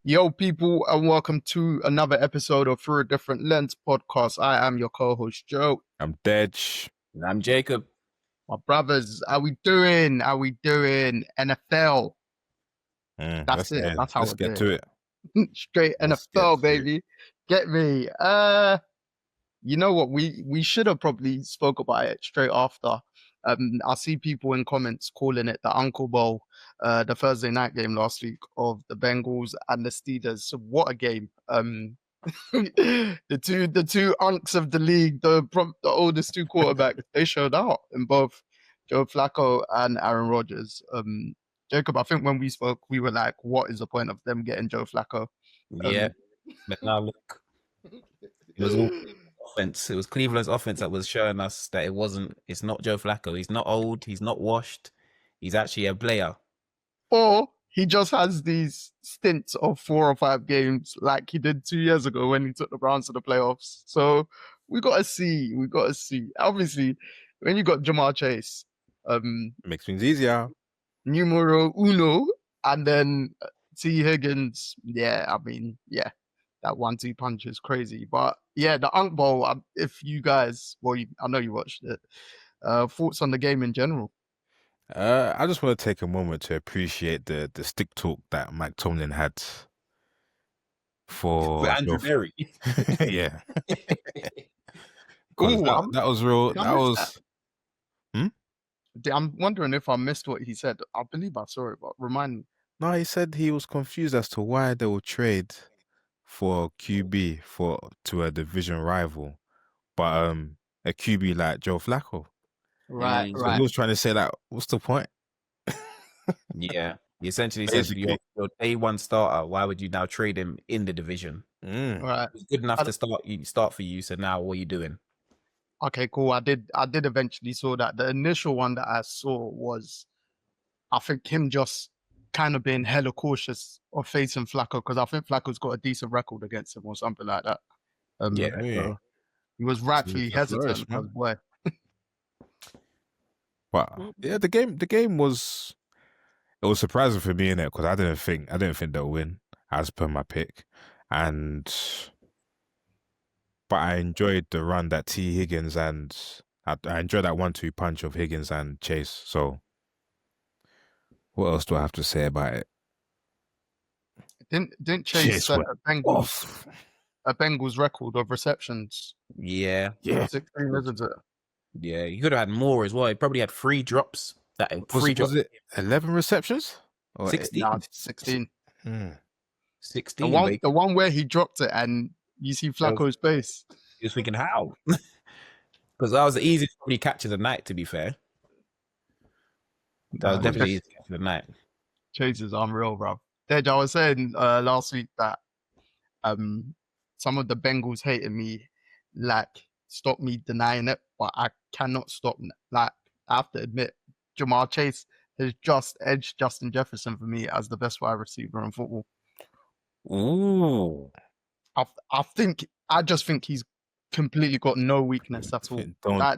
Yo, people, and welcome to another episode of Through a Different Lens podcast. I am your co-host, Joe. I'm Deji. And I'm Jacob. My brothers, how we doing? How we doing? NFL. That's it. That's how Let's we're get doing. to it. Straight Let's NFL, get to baby. Get me. You know what? We should have probably spoke about it straight after. I see people in comments calling it the Uncle Bowl, the Thursday night game last week of the Bengals and the Steelers. So what a game! the two unks of the league, the oldest two quarterbacks, they showed out in both Joe Flacco and Aaron Rodgers. Jacob, I think when we spoke, we were like, "What is the point of them getting Joe Flacco?" Yeah, but now look, it was all offense. It was Cleveland's offense that was showing us that it's not Joe Flacco. He's not old. He's not washed. He's actually a player. Or he just has these stints of 4 or 5 games like he did 2 years ago when he took the Browns to the playoffs. So we got to see. Obviously, when you got Jamar Chase, Makes things easier. numero uno, and then T. Higgins, that 1-2 punch is crazy. But yeah, the Unk Bowl, if you guys, I know you watched it, thoughts on the game in general? I just want to take a moment to appreciate the stick talk that Mike Tomlin had for Andrew Berry. yeah. That was real. I'm wondering if I missed what he said. I believe I saw it, but remind me. No, he said he was confused as to why they will trade for QB to a division rival, but a QB like Joe Flacco. Right. So he was trying to say that. What's the point? Yeah, he essentially says your day one starter. Why would you now trade him in the division? Right. It's good enough to start for you. So now what are you doing? Okay, cool. I did eventually saw that. The initial one that I saw was, I think, him just kind of being hella cautious of facing Flacco, because I think Flacco's got a decent record against him or something like that. So he was rightfully hesitant because boy. But yeah, the game was surprising for me in it because I didn't think they'll win as per my pick, but I enjoyed the run that T. Higgins and I enjoyed that 1-2 punch of Higgins and Chase. So what else do I have to say about it? Didn't Chase set a Bengals record of receptions? Yeah. 16, isn't it? Yeah, he could have had more as well. He probably had 3 drops. Was it 11 receptions? Or 16. 16. 16. The one where he dropped it and you see Flacco's face. He was thinking, how? Because that was the easiest catch of the night, to be fair. That was definitely the easiest catch of the night. Chase is unreal, bro. Deji, I was saying last week that some of the Bengals hated me, stop me denying it, but I cannot stop. I have to admit, Jamar Chase has just edged Justin Jefferson for me as the best wide receiver in football. Ooh. I just think he's completely got no weakness at all.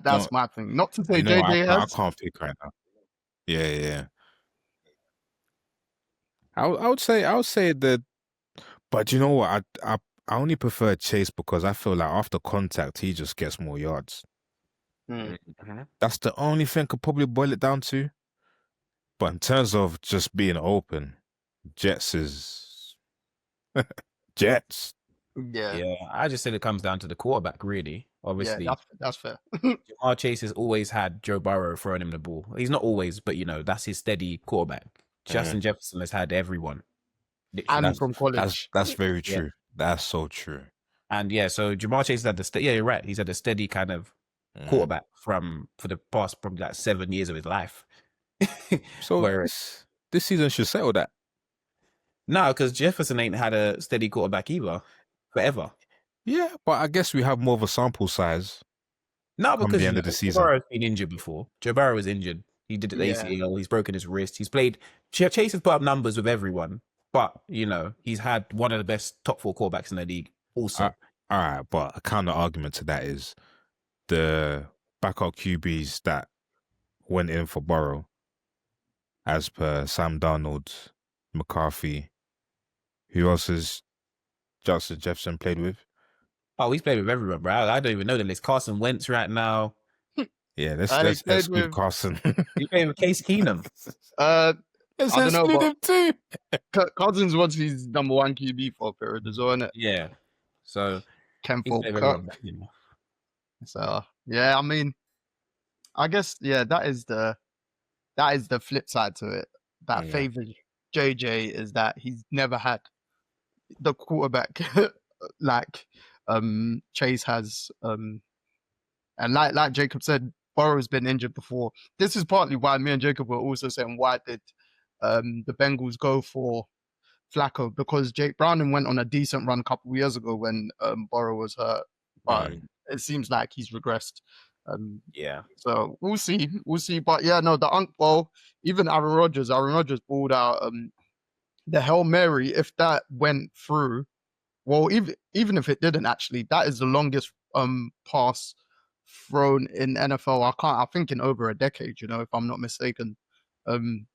That's my thing. Not to say JJ has. I can't pick right now. Yeah. I would say that, but you know what? I only prefer Chase because I feel like after contact he just gets more yards. Mm-hmm. That's the only thing I could probably boil it down to. But in terms of just being open, Jets is Jets. Yeah. I just said it comes down to the quarterback, really. Obviously, yeah, that's fair. Jamar Chase has always had Joe Burrow throwing him the ball. He's not always, but that's his steady quarterback. Justin Jefferson has had everyone. And from college. That's very true. Yeah. That's so true. And so Jamar Chase has had you're right. He's had a steady kind of quarterback for the past probably 7 years of his life. So this season should settle that. No, because Jefferson ain't had a steady quarterback either, forever. Yeah, but I guess we have more of a sample size. No, because the end of the season. Joe Burrow's been injured before. Joe Burrow was injured. He did the ACL. He's broken his wrist. He's played. Chase has put up numbers with everyone, but he's had one of the best top 4 quarterbacks in the league. Also, all right, but a counter argument to that is the backup QBs that went in for Burrow, as per Sam Darnold, McCarthy, Who else has Justin Jefferson played with? Oh, he's played with everyone, bro. I don't even know the list. Carson Wentz right now. Yeah, He let's played exclude with Carson. He's playing with Case Keenum. uh Let's I don't know, exclude but him too. Cousins was his number one QB for a period as well, innit? Yeah. So Ken he's played with Kirk. everyone. But, you know. So yeah, I mean, I guess yeah, that is the flip side to it. That Yeah. favors JJ is that he's never had the quarterback like Chase has. And like Jacob said, Burrow's been injured before. This is partly why me and Jacob were also saying why did the Bengals go for Flacco, because Jake Browning went on a decent run a couple of years ago when Burrow was hurt, but it seems like he's regressed. Yeah. So we'll see, But yeah, no, well, even Aaron Rodgers balled out the Hail Mary. If that went through, well, even if it didn't actually, that is the longest pass thrown in NFL. I think in over a decade, if I'm not mistaken. Um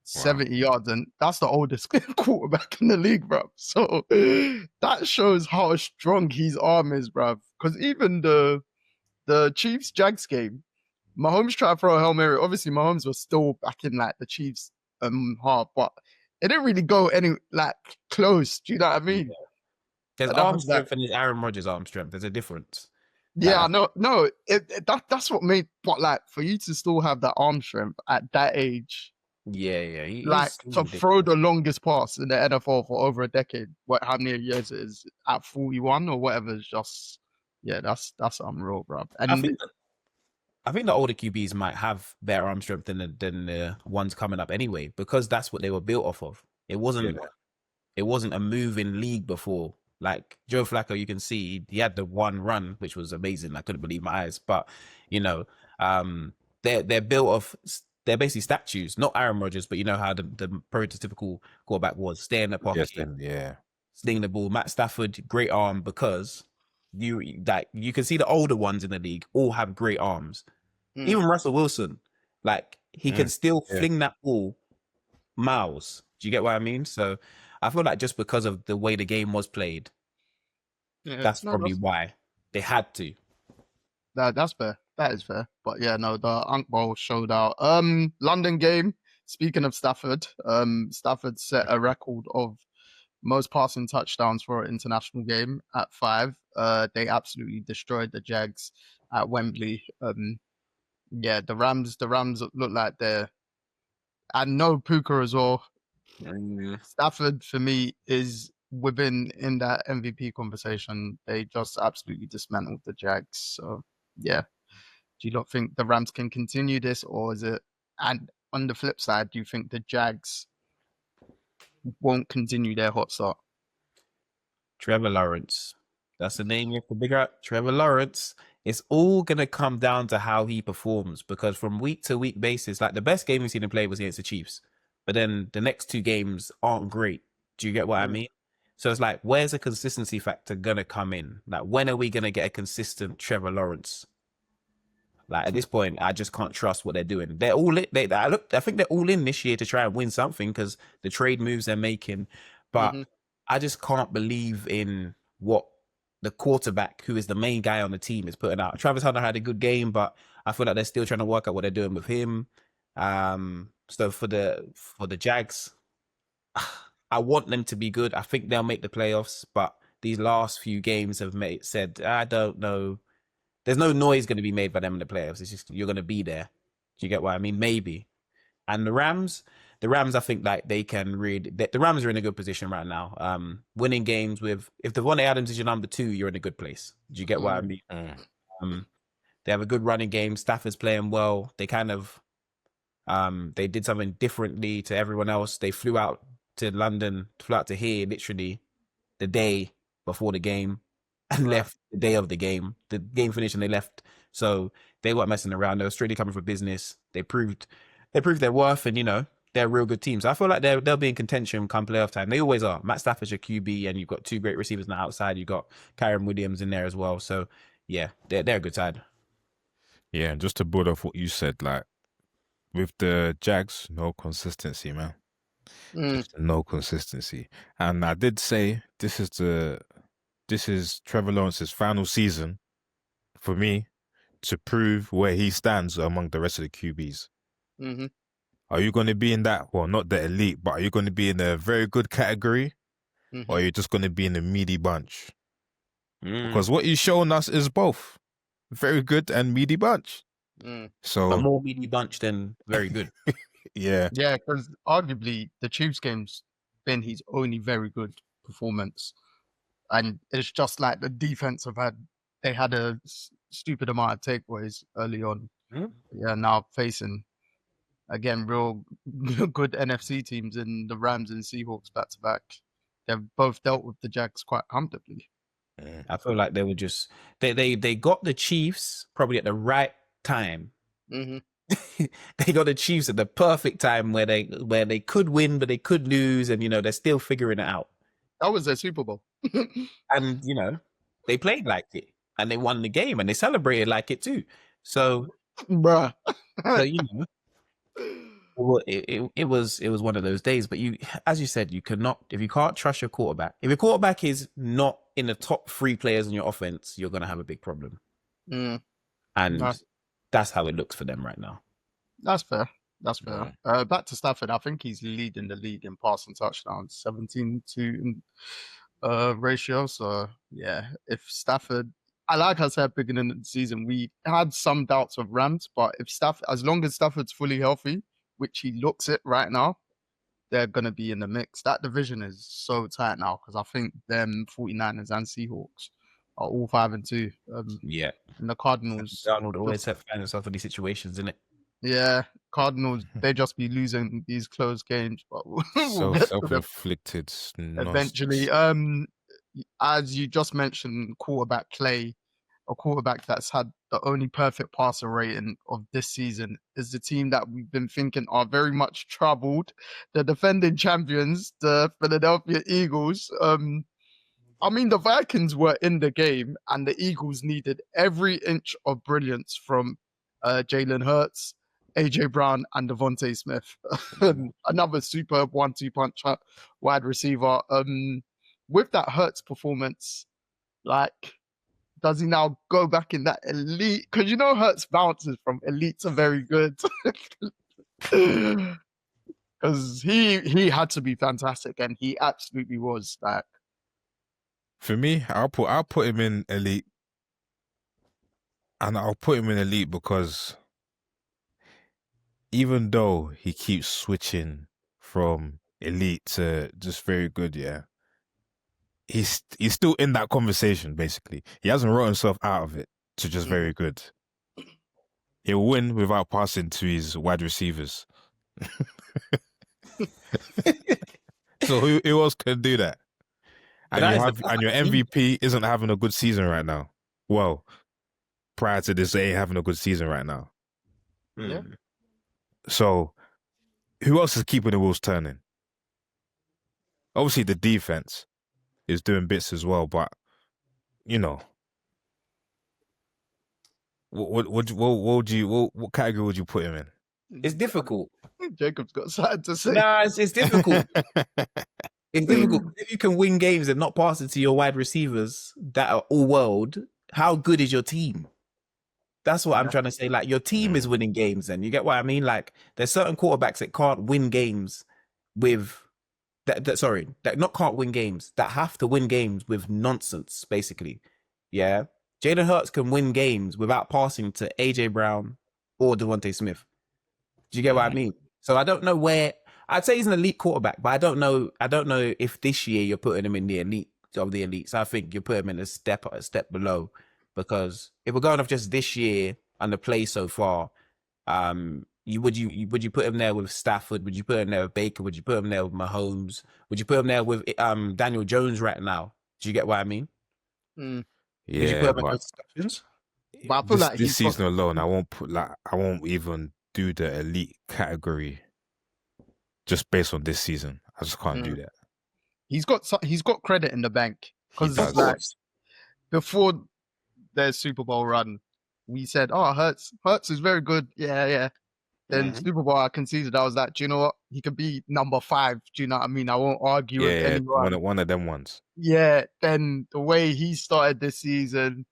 70 yards, and that's the oldest quarterback in the league, bro. So that shows how strong his arm is, bro. Because even the Chiefs Jags game, Mahomes tried to throw a Hail Mary. Obviously, Mahomes was still back in like the Chiefs half, but it didn't really go any like close. Do you know what I mean? There's And I arm was like, strength and there's Aaron Rodgers' arm strength. There's a difference. yeah, no, that's what made, but like for you to still have that arm strength at that age, Yeah. like He's to ridiculous. throw the longest pass in the NFL for over a decade, how many years it is at 41 or whatever, is just, yeah, that's unreal, bro. And I think the older QBs might have better arm strength than the ones coming up anyway, because that's what they were built off of. It wasn't a moving league before. Like Joe Flacco, you can see he had the one run, which was amazing. I couldn't believe my eyes. But they're built off. They're basically statues, not Aaron Rodgers, but you know how the prototypical quarterback was: stay in the pocket, sling the ball. Matt Stafford, great arm, because you can see the older ones in the league all have great arms. Even Russell Wilson, like he can still fling that ball miles. Do you get what I mean? So I feel like just because of the way the game was played, yeah, that's probably why they had to. that's fair. That is fair. But yeah, no, the Unk Bowl showed out. London game. Speaking of Stafford, Stafford set a record of most passing touchdowns for an international game at 5. They absolutely destroyed the Jags at Wembley. Yeah, the Rams look like they're, and no Puka as well. Stafford for me is in that MVP conversation. They just absolutely dismantled the Jags. So yeah, do you not think the Rams can continue this, or is it? And on the flip side, do you think the Jags won't continue their hot start? Trevor Lawrence. That's the name you have to figure out. Trevor Lawrence. It's all going to come down to how he performs, because from week to week basis, like the best game we've seen him play was against the Chiefs. But then the next two games aren't great. Do you get what I mean? So it's like, where's the consistency factor going to come in? Like, when are we going to get a consistent Trevor Lawrence? Like at this point, I just can't trust what they're doing. They're all in. I think they're all in this year to try and win something because the trade moves they're making. But I just can't believe in what the quarterback, who is the main guy on the team, is putting out. Travis Hunter had a good game, but I feel like they're still trying to work out what they're doing with him. So for the Jags, I want them to be good. I think they'll make the playoffs, but these last few games have said I don't know. There's no noise going to be made by them in the playoffs. It's just you're going to be there. Do you get what I mean? Maybe. And the Rams, I think like they can really. The Rams are in a good position right now. Winning games with, if Devontae Adams is your number 2, you're in a good place. Do you get what I mean? They have a good running game. Stafford's playing well. They kind of they did something differently to everyone else. They flew out to London, flew out to here literally the day before the game, and left the day of the game. The game finished and they left. So they weren't messing around. They were strictly coming for business. They proved their worth, and they're a real good team. So I feel like they'll be in contention come playoff time. They always are. Matt Stafford's your QB, and you've got 2 great receivers on the outside. You've got Kyron Williams in there as well. So yeah, they're a good side. Yeah, and just to build off what you said, like with the Jags, no consistency, man. Just no consistency. And I did say this is Trevor Lawrence's final season for me to prove where he stands among the rest of the QBs. Mm-hmm. Are you going to be in that? Well, not the elite, but are you going to be in a very good category, Mm-hmm. or are you just going to be in the meaty bunch? Mm. Because what he's shown us is both very good and meaty bunch. Mm. So But more meaty bunch than very good. yeah, Yeah, because arguably the Chiefs game's been his only very good performance, and it's just like the defense they had a stupid amount of takeaways early on. Mm. Yeah, now facing again real good NFC teams in the Rams and Seahawks back to back. They've both dealt with the Jags quite comfortably. I feel like they were just they got the Chiefs probably at the right time. Mm-hmm. They got the Chiefs at the perfect time where they could win but they could lose, and they're still figuring it out. That was their Super Bowl. And they played like it and they won the game and they celebrated like it too. So Bruh. well, it was one of those days. But as you said, you cannot, if you can't trust your quarterback, if your quarterback is not in the top 3 players in your offense, you're gonna have a big problem. Mm, And that's how it looks for them right now. that's fair. That's fair. Back to Stafford, I think he's leading the league in passing touchdowns, 17-2 ratio. So yeah, if Stafford, like I said, beginning of the season, we had some doubts of Rams, but if as long as Stafford's fully healthy, which he looks it right now, they're gonna be in the mix. That division is so tight now because I think them 49ers and Seahawks are all 5-2. Yeah. And the Cardinals, Donald always find himself in these situations, isn't it? yeah, Cardinals, they just be losing these close games, but we'll so get to them self-inflicted. eventually. As you just mentioned, quarterback play, a quarterback that's had the only perfect passer rating of this season is the team that we've been thinking are very much troubled. The defending champions, the Philadelphia Eagles. I mean, the Vikings were in the game, and the Eagles needed every inch of brilliance from Jalen Hurts, AJ Brown, and Devontae Smith. Another superb 1-2 punch wide receiver. With that Hurts performance, like, does he now go back in that elite? Because Hurts bounces from elite to very good. Because he had to be fantastic, and he absolutely was. Like, for me, I'll put him in elite, and I'll put him in elite because even though he keeps switching from elite to just very good, yeah, he's still in that conversation. Basically, he hasn't wrote himself out of it to just very good. He'll win without passing to his wide receivers. So who else can do that? And your MVP isn't having a good season right now. Well, prior to this, they ain't having a good season right now. Yeah. So who else is keeping the wheels turning? Obviously, the defense is doing bits as well, but what category would you put him in? It's difficult. Jacob's got something to say. Nah, it's difficult. It's difficult. If you can win games and not pass it to your wide receivers that are all world, how good is your team? That's what I'm trying to say. Like, your team is winning games, and you get what I mean? Like, there's certain quarterbacks that can't win games with that can't win games, that have to win games with nonsense, basically. Yeah. Jalen Hurts can win games without passing to AJ Brown or Devontae Smith. Do you get what I mean? So I don't know where. I'd say he's an elite quarterback, but I don't know if this year you're putting him in the elite of the elites. I think you put him in a step below, because if we're going off just this year and the play so far, would you put him there with Stafford? Would you put him there with Baker? Would you put him there with Mahomes? Would you put him there with Daniel Jones right now? Do you get what I mean? Mm. Yeah, would you put him in those discussions? But I feel like this season alone, I won't even do the elite category just based on this season. I just can't do that. He's got credit in the bank, because like, before their Super Bowl run, we said, "Oh, Hurts is very good." Yeah. Then Super Bowl, I conceded. I was like, do you know what? He could be number 5. Do you know what I mean? I won't argue with Yeah, anyone. one of them ones. Yeah. Then the way he started this season,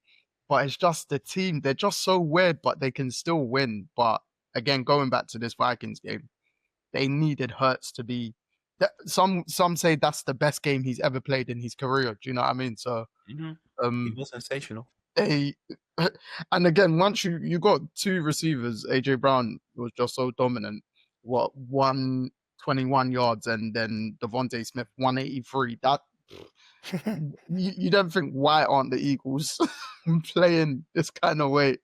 but it's just the team. They're just so weird, but they can still win. But again, going back to this Vikings game, they needed Hurts to be. Some say that's the best game he's ever played in his career. Do you know what I mean? So, He was sensational. they, and again, once you got 2 receivers, AJ Brown was just so dominant. What 121 yards, and then Devontae Smith 183. That you don't think, why aren't the Eagles playing this kind of way?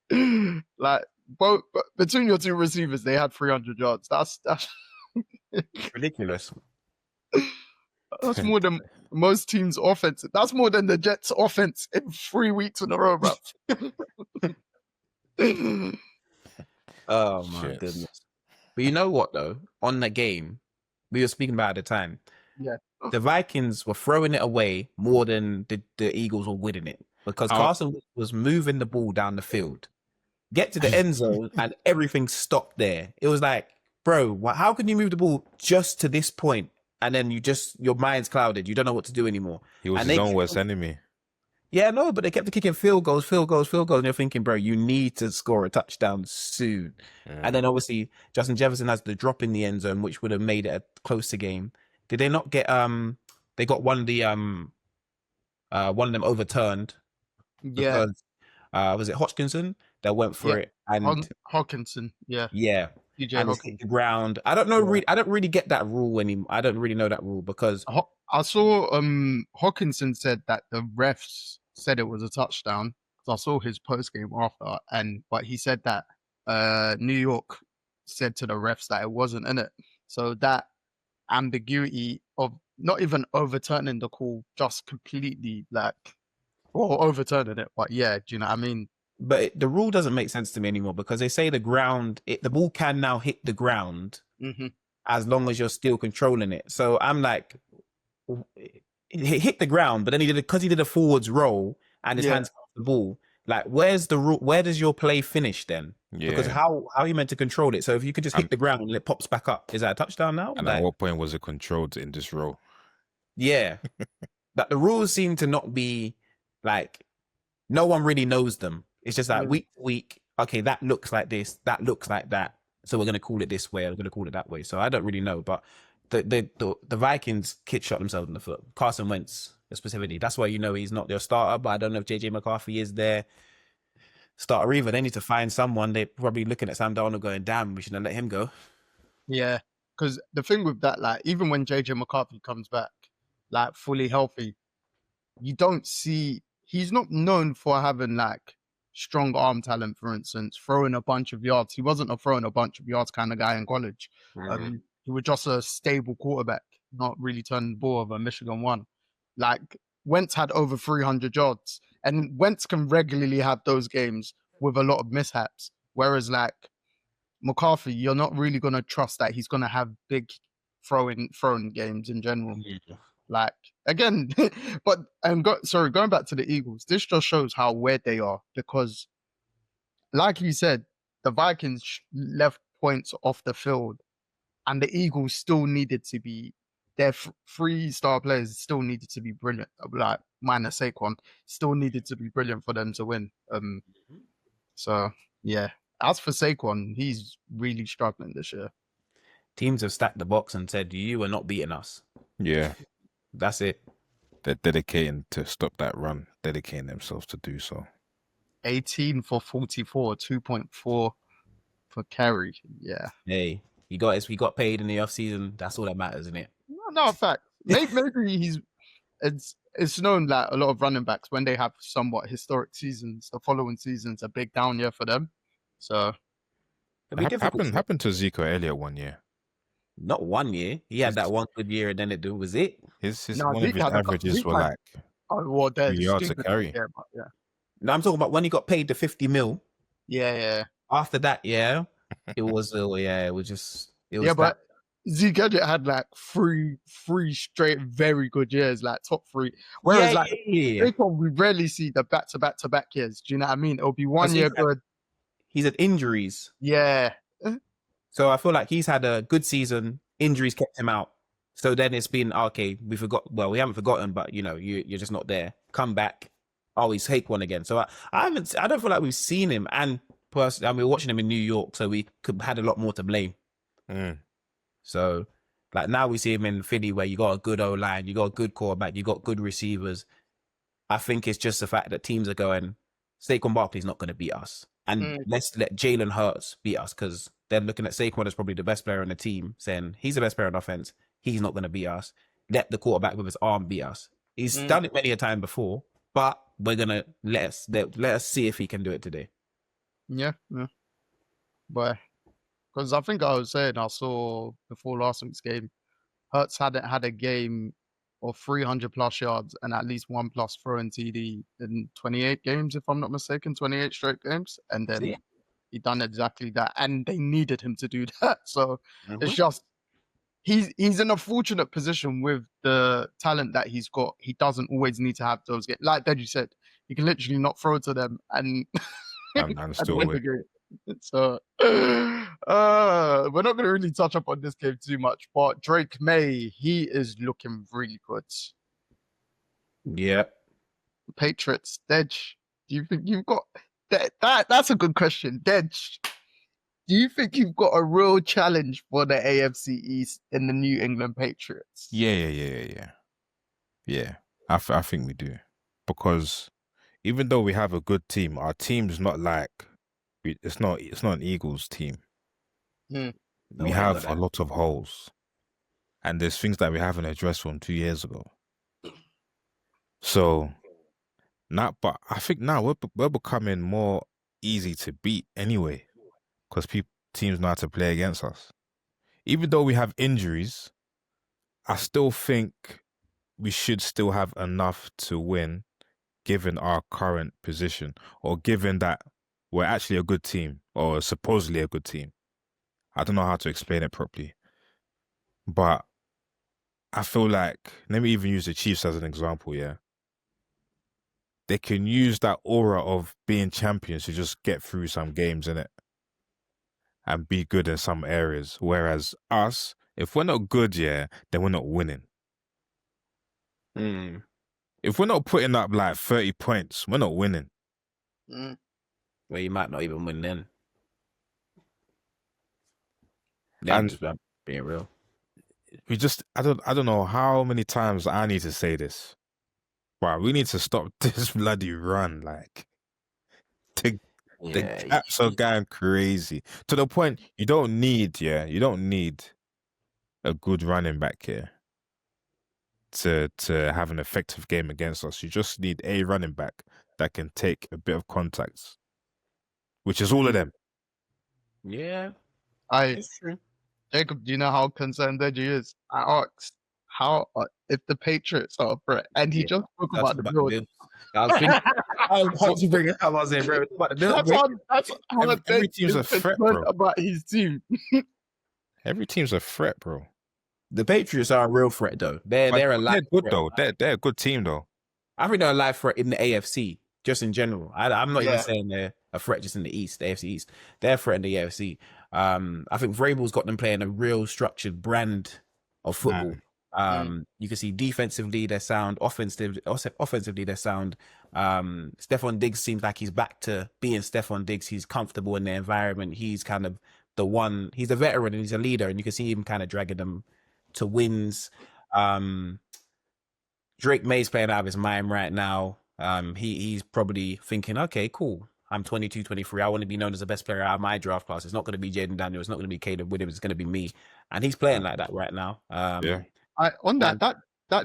Like both between your 2 receivers, they had 300 yards. That's Ridiculous. That's more than most teams' offense. That's more than the Jets' offense in 3 weeks in a row, bro. Oh my goodness. But you know what though? On the game, we were speaking about at the time. Yeah. The Vikings were throwing it away more than the Eagles were winning it. Because Carson was moving the ball down the field. Get to the end zone and everything stopped there. It was like, bro, how can you move the ball just to this point? And then your mind's clouded. You don't know what to do anymore. He was his own worst enemy. Yeah, no, but they kept kicking field goals. And you're thinking, bro, you need to score a touchdown soon. And then obviously Justin Jefferson has the drop in the end zone, which would have made it a closer game. Did they not get they got one of them overturned? Yeah. Because was it Hodgkinson that went for it? And Hawkinson, yeah. Yeah. DJ and Hawkinson. hit the ground. I don't know. I don't really get that rule anymore. I don't really know that rule because I saw Hawkinson said that the refs said it was a touchdown. I saw his post game after, but he said that New York said to the refs that it wasn't in it. So that ambiguity of not even overturning the call, just completely overturning it. But yeah, do you know what I mean? But the rule doesn't make sense to me anymore because they say the ball can now hit the ground as long as you're still controlling it. So I'm like, it hit the ground, but then he did a forwards roll and his hands off the ball. Like, where's the rule? Where does your play finish then? Yeah. Because how are you meant to control it? So if you could just hit the ground and it pops back up, is that a touchdown now? And at what point was it controlled in this role? Yeah, that the rules seem to not be like no one really knows them. It's just like week to week. Okay, that looks like this. That looks like that. So we're gonna call it this way. We're gonna call it that way. So I don't really know, but the Vikings shot themselves in the foot. Carson Wentz specifically. That's why he's not their starter. But I don't know if JJ McCarthy is their starter either. They need to find someone. They're probably looking at Sam Darnold going, "Damn, we shouldn't let him go." Yeah, because the thing with that, like, even when JJ McCarthy comes back, like fully healthy, you don't see. He's not known for having like strong arm talent, for instance, throwing a bunch of yards. He wasn't a throwing a bunch of yards kind of guy in college. He was just a stable quarterback, not really turning the ball over. Michigan won. Like, Wentz had over 300 yards, and Wentz can regularly have those games with a lot of mishaps. Whereas like McCarthy, you're not really going to trust that he's going to have big throwing games in general. Like, again, but going back to the Eagles, this just shows how weird they are because, like you said, the Vikings left points off the field, and the Eagles still needed to be their 3-star players still needed to be brilliant. Like minus Saquon, still needed to be brilliant for them to win. So yeah. As for Saquon, he's really struggling this year. Teams have stacked the box and said, "You are not beating us." Yeah. That's it. They're dedicating to stop that run, dedicating themselves to do so. 18 for 44, 2.4 for carry. Yeah. Hey, he got paid in the offseason. That's all that matters, isn't it? No, in fact, maybe it's known that a lot of running backs, when they have somewhat historic seasons, the following season's a big down year for them. So it happened to Ezekiel Elliott one year. Not 1 year. He had that one good year, and then it was it. One of his averages were like 3 yards to carry. Yeah, but yeah. No, I'm talking about when he got paid the 50 mil. Yeah. After that, it was just. But Zeke Elliott had like three straight very good years, like top 3. Whereas we rarely see the back-to-back years. Do you know what I mean? It'll be 1 year good. He's had injuries. Yeah. So I feel like he's had a good season. Injuries kept him out. So then it's been okay. We forgot. Well, we haven't forgotten, but you're just not there. Come back. Always take one again. So I haven't. I don't feel like we've seen him. And personally, I mean, we're watching him in New York, so we could had a lot more to blame. So like now we see him in Philly, where you got a good O line, you got a good quarterback, you got good receivers. I think it's just the fact that teams are going, Saquon Barkley's not going to beat us. And let's let Jalen Hurts beat us, because they're looking at Saquon as probably the best player on the team, saying he's the best player on offense. He's not going to beat us. Let the quarterback with his arm beat us. He's done it many a time before, but we're going to let us see if he can do it today. Yeah. But because I think I was saying, I saw before last week's game, Hurts hadn't had a game of 300 plus yards and at least 1+ throwing TD in 28 games, if I'm not mistaken, 28 straight games. And then he done exactly that. And they needed him to do that. So it's just, he's in a fortunate position with the talent that he's got. He doesn't always need to have those games. Like Deji said, he can literally not throw to them and, and still win the game. So we're not going to really touch up on this game too much, but Drake May, he is looking really good. Yeah. Patriots, Dej, do you think you've got that's a good question. Dej, do you think you've got a real challenge for the AFC East in the New England Patriots? Yeah. I think we do, because even though we have a good team, our team's not like it's not an Eagles team. We have a lot of holes, and there's things that we haven't addressed from 2 years ago. So now, but I think now we're becoming more easy to beat anyway, because teams know how to play against us. Even though we have injuries, I still think we should still have enough to win, given our current position, or given that we're actually a good team, or supposedly a good team. I don't know how to explain it properly, but I feel like, let me even use the Chiefs as an example, yeah? They can use that aura of being champions to just get through some games, innit? And be good in some areas. Whereas us, if we're not good, yeah, then we're not winning. If we're not putting up like 30 points, we're not winning. Well, you might not even win then. And just being real. We just, I don't know how many times I need to say this. But we need to stop this bloody run. Like, the Caps are going crazy. To the point, you don't need a good running back here to have an effective game against us. You just need a running back that can take a bit of contacts, which is all of them. Yeah, it's true. Jacob, do you know how concerned Deji is? I asked how if the Patriots are a threat, and he just spoke about the Bills. I was thinking, I was about to bring it up. I was saying, bro, that's how every team's a threat, bro. About his team. Every team's a threat, bro. The Patriots are a real threat, though. They're a live they're good threat. though. They're a good team though. I think they're a live threat in the AFC, just in general. I'm not even saying they're a threat just in the East, the AFC East. They're a threat in the AFC. I think Vrabel's got them playing a real structured brand of football. You can see defensively they're sound, offensively they're sound. Stephon Diggs seems like he's back to being Stephon Diggs. He's comfortable in the environment. He's kind of the one. He's a veteran and he's a leader, and you can see him kind of dragging them to wins. Drake May's playing out of his mind right now. He's probably thinking, okay, cool. I'm 22, 23. I want to be known as the best player out of my draft class. It's not going to be Jaden Daniels. It's not going to be Caleb Williams. It's going to be me. And he's playing like that right now. That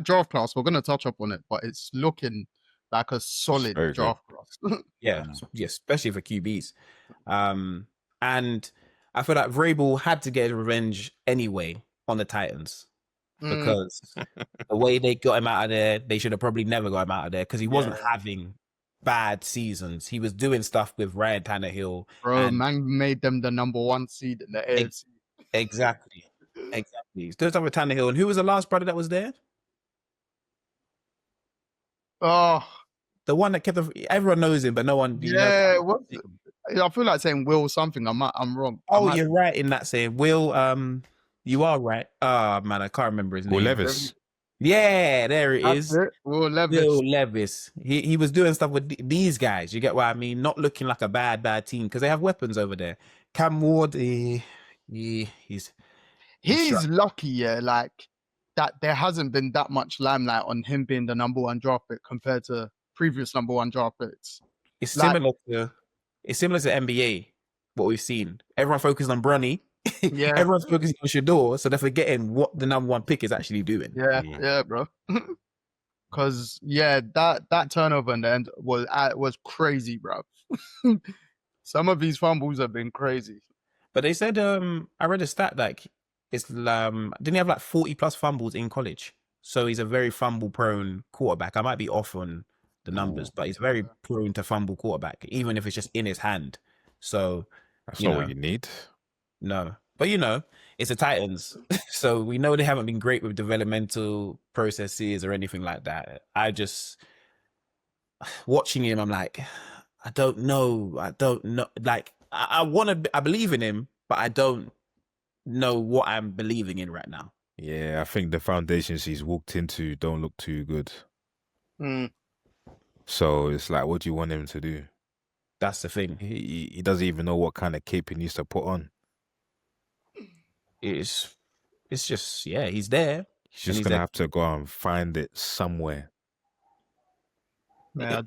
draft class, we're going to touch up on it, but it's looking like a solid draft class. yeah, especially for QBs. And I feel like Vrabel had to get revenge anyway on the Titans, because the way they got him out of there, they should have probably never got him out of there, because he wasn't having bad seasons. He was doing stuff with Ryan Tannehill. Bro, man made them the number 1 seed in the AFC. Exactly. He's doing stuff with Tannehill. And who was the last brother that was there? Oh, the one that kept everyone knows him, but no one. I feel like saying Will something. I'm wrong. I Oh, might you're right in that saying. Will, you are right. Ah, man, I can't remember his Will name. Levis. Yeah, there it That's is. it. Will Levis. Will Levis. He was doing stuff with these guys. You get what I mean? Not looking like a bad team because they have weapons over there. Cam Ward, he's He's lucky, yeah, like that there hasn't been that much limelight on him being the number one draft pick compared to previous number one draft picks. it's Like- similar to NBA. What we've seen, everyone focused on Bronny. Yeah. Everyone's focusing on Shador, so they're forgetting what the number one pick is actually doing. Yeah, bro. Because that turnover in the end was crazy, bro. Some of these fumbles have been crazy. But they said, I read a stat like it's didn't he have like 40 plus fumbles in college? So he's a very fumble prone quarterback. I might be off on the numbers, but he's very prone to fumble quarterback, even if it's just in his hand. So That's not what you need. no, but it's the Titans, so we know they haven't been great with developmental processes or anything like that. I just watching him, I'm like, I don't know. Like I believe in him, but I don't know what I'm believing in right now. Yeah, I think the foundations he's walked into don't look too good. Mm. So it's like, what do you want him to do? That's the thing. He doesn't even know what kind of cape he needs to put on. It's just he's there. He's just gonna have to go and find it somewhere. Yeah,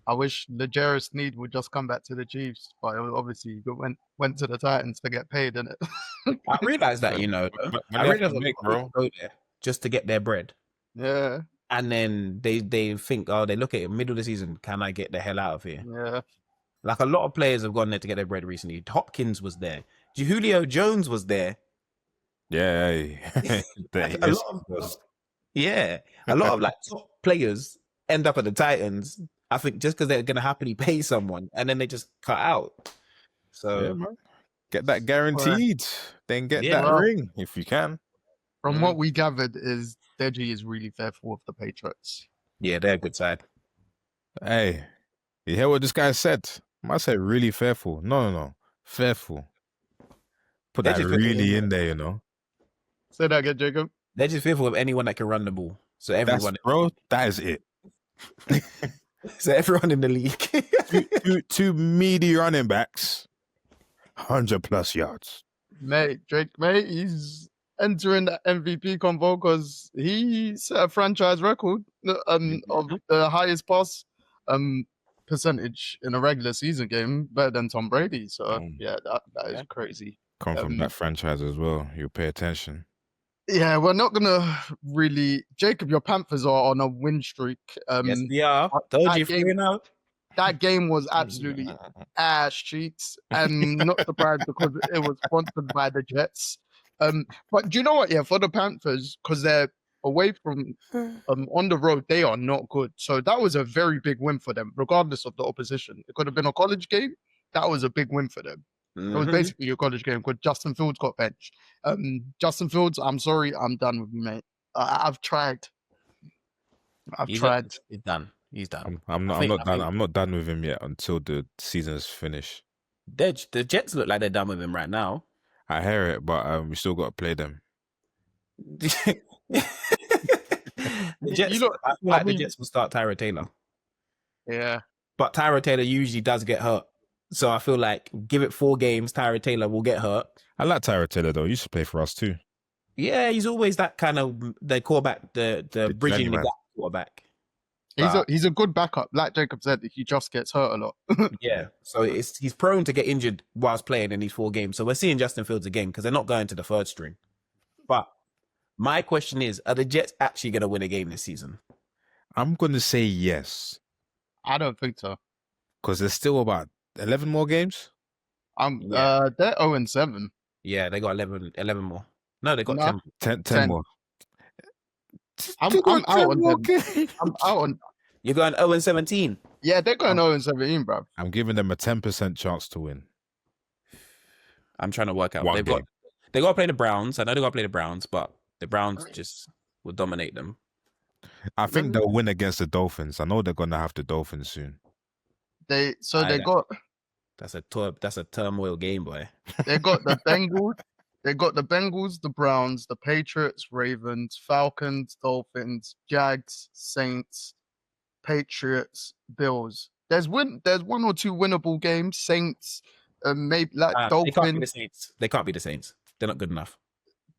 I wish L'Jarius Sneed would just come back to the Chiefs, but obviously he went to the Titans to get paid, innit? I realized that, I realized bro. go there just to get their bread. Yeah. And then they think, they look at it middle of the season, can I get the hell out of here? Yeah. Like a lot of players have gone there to get their bread recently. Hopkins was there. Julio Jones was there. Yeah. A lot of like top players end up at the Titans. I think just because they're gonna happily pay someone and then they just cut out. So man. Get that guaranteed, then get that ring if you can. From what we gathered is Deji is really fearful of the Patriots. Yeah, they're a good side. Hey, you hear what this guy said? I said really fearful. No. Fearful. Put that really in there, Say that again, Jacob. They're just fearful of anyone that can run the ball. So everyone, that is it. So everyone in the league. two meaty running backs, 100+ yards. Drake, he's entering the MVP convo because he set a franchise record of the highest pass percentage in a regular season game, better than Tom Brady. So that is crazy. Come from that franchise as well. You pay attention. Yeah, we're not gonna really. Jacob, your Panthers are on a win streak. Yes, we are. Told you, that game was absolutely ass cheeks, and not surprised because it was sponsored by the Jets. But do you know what? Yeah, for the Panthers, because they're away from on the road, they are not good. So that was a very big win for them, regardless of the opposition. It could have been a college game. That was a big win for them. It was basically a college game because Justin Fields got benched. Justin Fields, I'm sorry, I'm done with you, mate. I've tried. He's done. He's done. I'm not done. I'm not done with him yet until the season's finished. The Jets look like they're done with him right now. I hear it, but we still got to play them. The Jets. I feel like the Jets will start Tyrod Taylor. Yeah, but Tyrod Taylor usually does get hurt. So I feel like give it 4 games, Tyrod Taylor will get hurt. I like Tyrod Taylor though. He used to play for us too. Yeah, he's always that kind of the quarterback, the bridging the gap quarterback. He's a good backup. Like Jacob said, he just gets hurt a lot. Yeah, so he's prone to get injured whilst playing in these 4 games. So we're seeing Justin Fields again because they're not going to the third string. But my question is, are the Jets actually going to win a game this season? I'm going to say yes. I don't think so. Because there's still about 11 more games? They're 0-7. Yeah, they got 11 more. No, they got 10 more. I'm out on them. I'm out on. You're going 0-17? Yeah, they're going 0-17, bro. I'm giving them a 10% chance to win. I'm trying to work out. They got to play the Browns. I know they got to play the Browns, but the Browns just will dominate them. I think they'll win against the Dolphins. I know they're going to have the Dolphins soon. They got That's a turmoil game, boy. They got the Bengals. They got the Bengals, the Browns, the Patriots, Ravens, Falcons, Dolphins, Jags, Saints, Patriots, Bills. There's one or two winnable games. Saints, maybe like They can't be the Dolphins, Saints. They can't be the Saints. They're not good enough.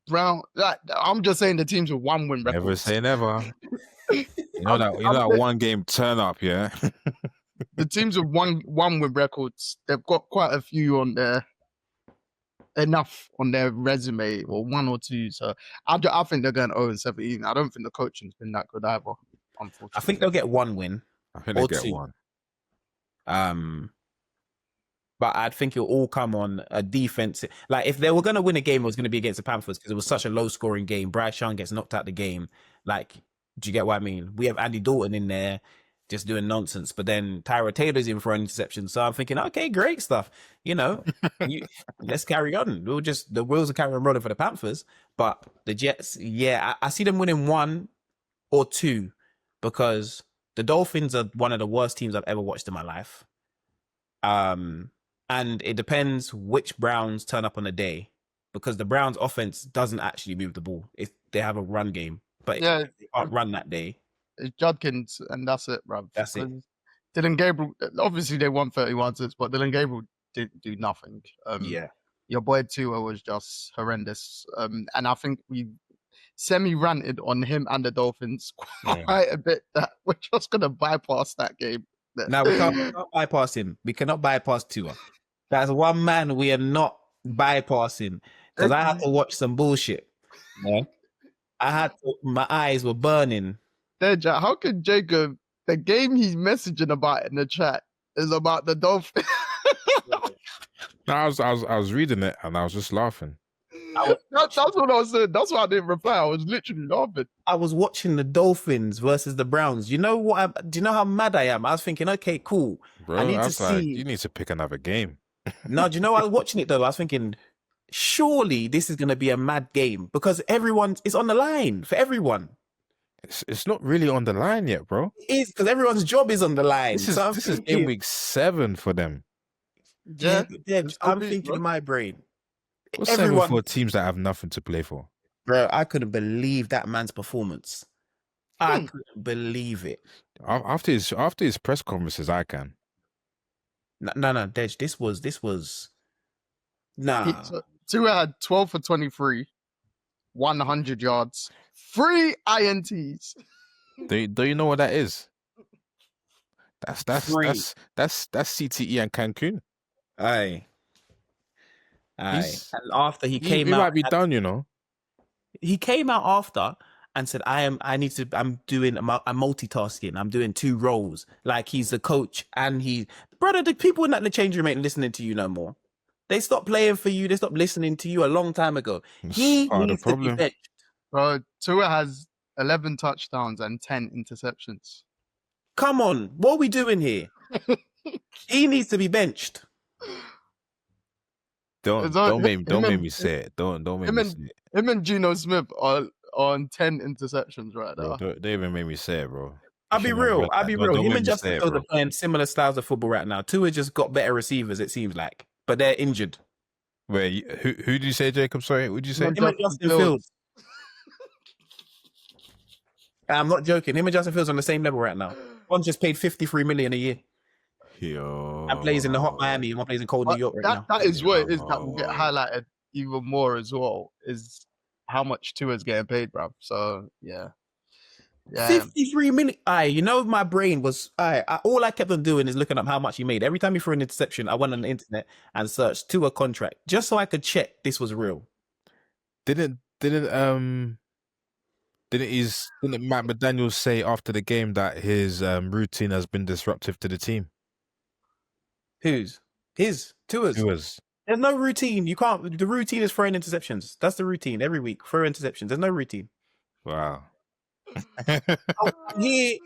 Brown. Like, I'm just saying the teams with one win records. Never say never. You know I'm that saying- one game turn up, yeah. the teams with one win records, they've got quite a few on there, enough on their resume, or one or two. So I think they're going 0-17. I don't think the coaching's been that good either. Unfortunately, I think they'll get 1 win. I think they Or get 2. one. But I think it'll all come on a defense. Like if they were going to win a game, it was going to be against the Panthers because it was such a low-scoring game. Bryce Young gets knocked out the game. Like, do you get what I mean? We have Andy Dalton in there just doing nonsense, but then Tyra Taylor's in for an interception. So I'm thinking, okay, great stuff. Let's carry on. The wheels are carrying on rolling for the Panthers. But the Jets, I see them winning 1 or 2 because the Dolphins are one of the worst teams I've ever watched in my life. And it depends which Browns turn up on the day because the Browns offense doesn't actually move the ball. They have a run game, but yeah, they can't run that day. it's Judkins, and that's it, bruv. That's it. Dylan Gabriel, obviously they won 31-6, but Dylan Gabriel didn't do nothing. Your boy Tua was just horrendous. And I think we semi-ranted on him and the Dolphins quite a bit that we're just going to bypass that game. Now we can't bypass him. We cannot bypass Tua. That's one man we are not bypassing because I had to watch some bullshit. Yeah, my eyes were burning. Deji, how can Jacob, the game he's messaging about in the chat is about the Dolphins? No, I was reading it and I was just laughing. That's what I was saying. That's why I didn't reply. I was literally laughing. I was watching the Dolphins versus the Browns. You know what? Do you know how mad I am? I was thinking, okay, cool. Bro, I need to see. You need to pick another game. No, do you know I was watching it though? I was thinking, surely this is going to be a mad game because it's on the line for everyone. It's not really on the line yet, bro. It is because everyone's job is on the line. This is in week 7 for them. Yeah, I'm thinking in my brain. What's 7 for teams that have nothing to play for? Bro, I couldn't believe that man's performance. I couldn't believe it. After his press conferences, I can. No, Dej, this was nah. Tua had 12 for 23, 100 yards, 3 INTs. Do you know what that is? That's CTE and Cancun. Aye. And after he came he out, might be done, you know. He came out after and said, I'm multitasking. I'm doing 2 roles. Like he's the coach and brother, the people in the change room ain't listening to you no more. They stopped playing for you. They stopped listening to you a long time ago. He needs to be benched. Bro, Tua has 11 touchdowns and 10 interceptions. Come on. What are we doing here? He needs to be benched. Don't make me say it. Don't make me say it. Him and Geno Smith are on 10 interceptions right now. Don't even make me say it, bro. I'll be real. Him and Justin Fields are playing similar styles of football right now. Tua just got better receivers, it seems like, but they're injured. Wait, who did you say, Jacob? Sorry, what did you say? Him and Justin Fields. I'm not joking. Him and Justin Fields are on the same level right now. One just paid $53 million a year. Yo. And plays in the hot Miami, and one plays in cold New York right now. That is what it is that will get highlighted even more as well, is how much Tua's getting paid, bruv. So, yeah. 53 million. My brain was, all I kept on doing is looking up how much he made. Every time he threw an interception, I went on the internet and searched Tua contract just so I could check this was real. Didn't Matt McDaniel say after the game that his routine has been disruptive to the team? Whose? His. Tua's. There's no routine. You can't. The routine is throwing interceptions. That's the routine every week. Throw interceptions. There's no routine. Wow. I'm here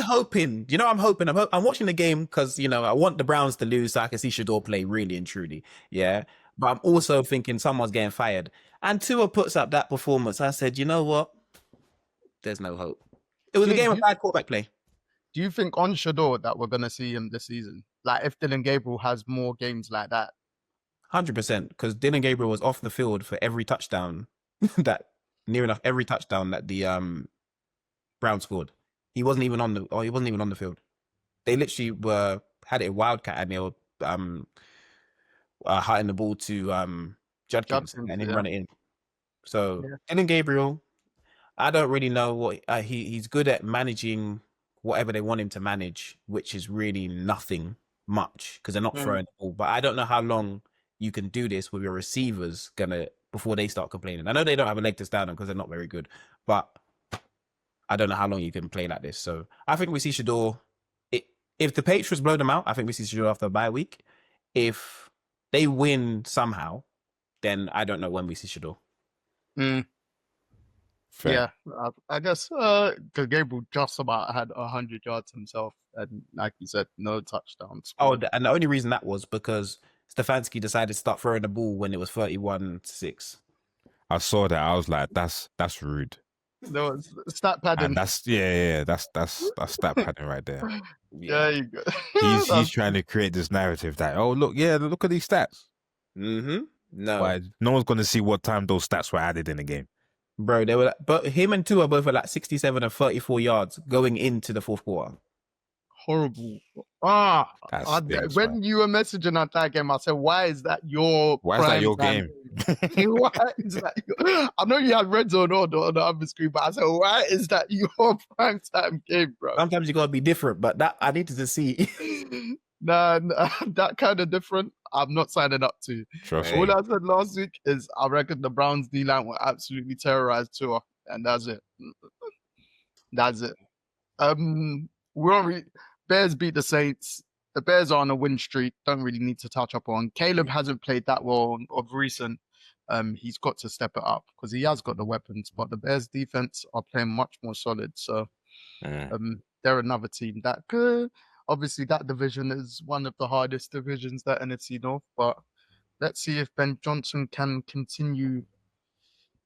hoping. I'm hoping. I'm watching the game because I want the Browns to lose so I can see Shador play really and truly. Yeah, but I'm also thinking someone's getting fired. And Tua puts up that performance. I said, you know what? There's no hope. It was a game of bad quarterback play. Do you think on Shador that we're gonna see him this season? Like if Dylan Gabriel has more games like that. 100%, because Dylan Gabriel was off the field for every touchdown that near enough every touchdown that the Browns scored. He wasn't even on the field. They literally had it a wildcat and they were hitting the ball to Judkins Judkins, and then yeah. run it in. So Yeah. Dylan Gabriel, I don't really know what he's good at managing whatever they want him to manage, which is really nothing much because they're not throwing the ball. But I don't know how long you can do this with your receivers before they start complaining. I know they don't have a leg to stand on because they're not very good, but I don't know how long you can play like this. So I think we see Shador. If the Patriots blow them out, I think we see Shador after a bye week. If they win somehow, then I don't know when we see Shador. Fair. Yeah, I guess because Gabriel just about had 100 yards himself, and like you said, no touchdowns. Oh, and the only reason that was because Stefanski decided to start throwing the ball when it was 31-6. I saw that. I was like, that's rude. There was stat padding. And that's stat padding right there. Yeah, you go. He's trying to create this narrative that look at these stats. Mm-hmm. No, but no one's going to see what time those stats were added in the game. Bro, they were but him and Tua both at like 67 and 34 yards going into the fourth quarter. Horrible. When you were messaging at that game, I said, "Why is that your? Why is that your game? Why is that I know you had red zone on the other screen, but I said, why is that your prime time game, bro? Sometimes you gotta be different, but that I needed to see. Nah, that kind of different. I'm not signing up to. Trust All me. I said last week is I reckon the Browns D line will absolutely terrorize Tua, and that's it. That's it. Bears beat the Saints. The Bears are on a win streak. Don't really need to touch up on. Caleb hasn't played that well of recent. He's got to step it up because he has got the weapons, but the Bears defense are playing much more solid. So they're another team that could. Obviously, that division is one of the hardest divisions, that NFC North. But let's see if Ben Johnson can continue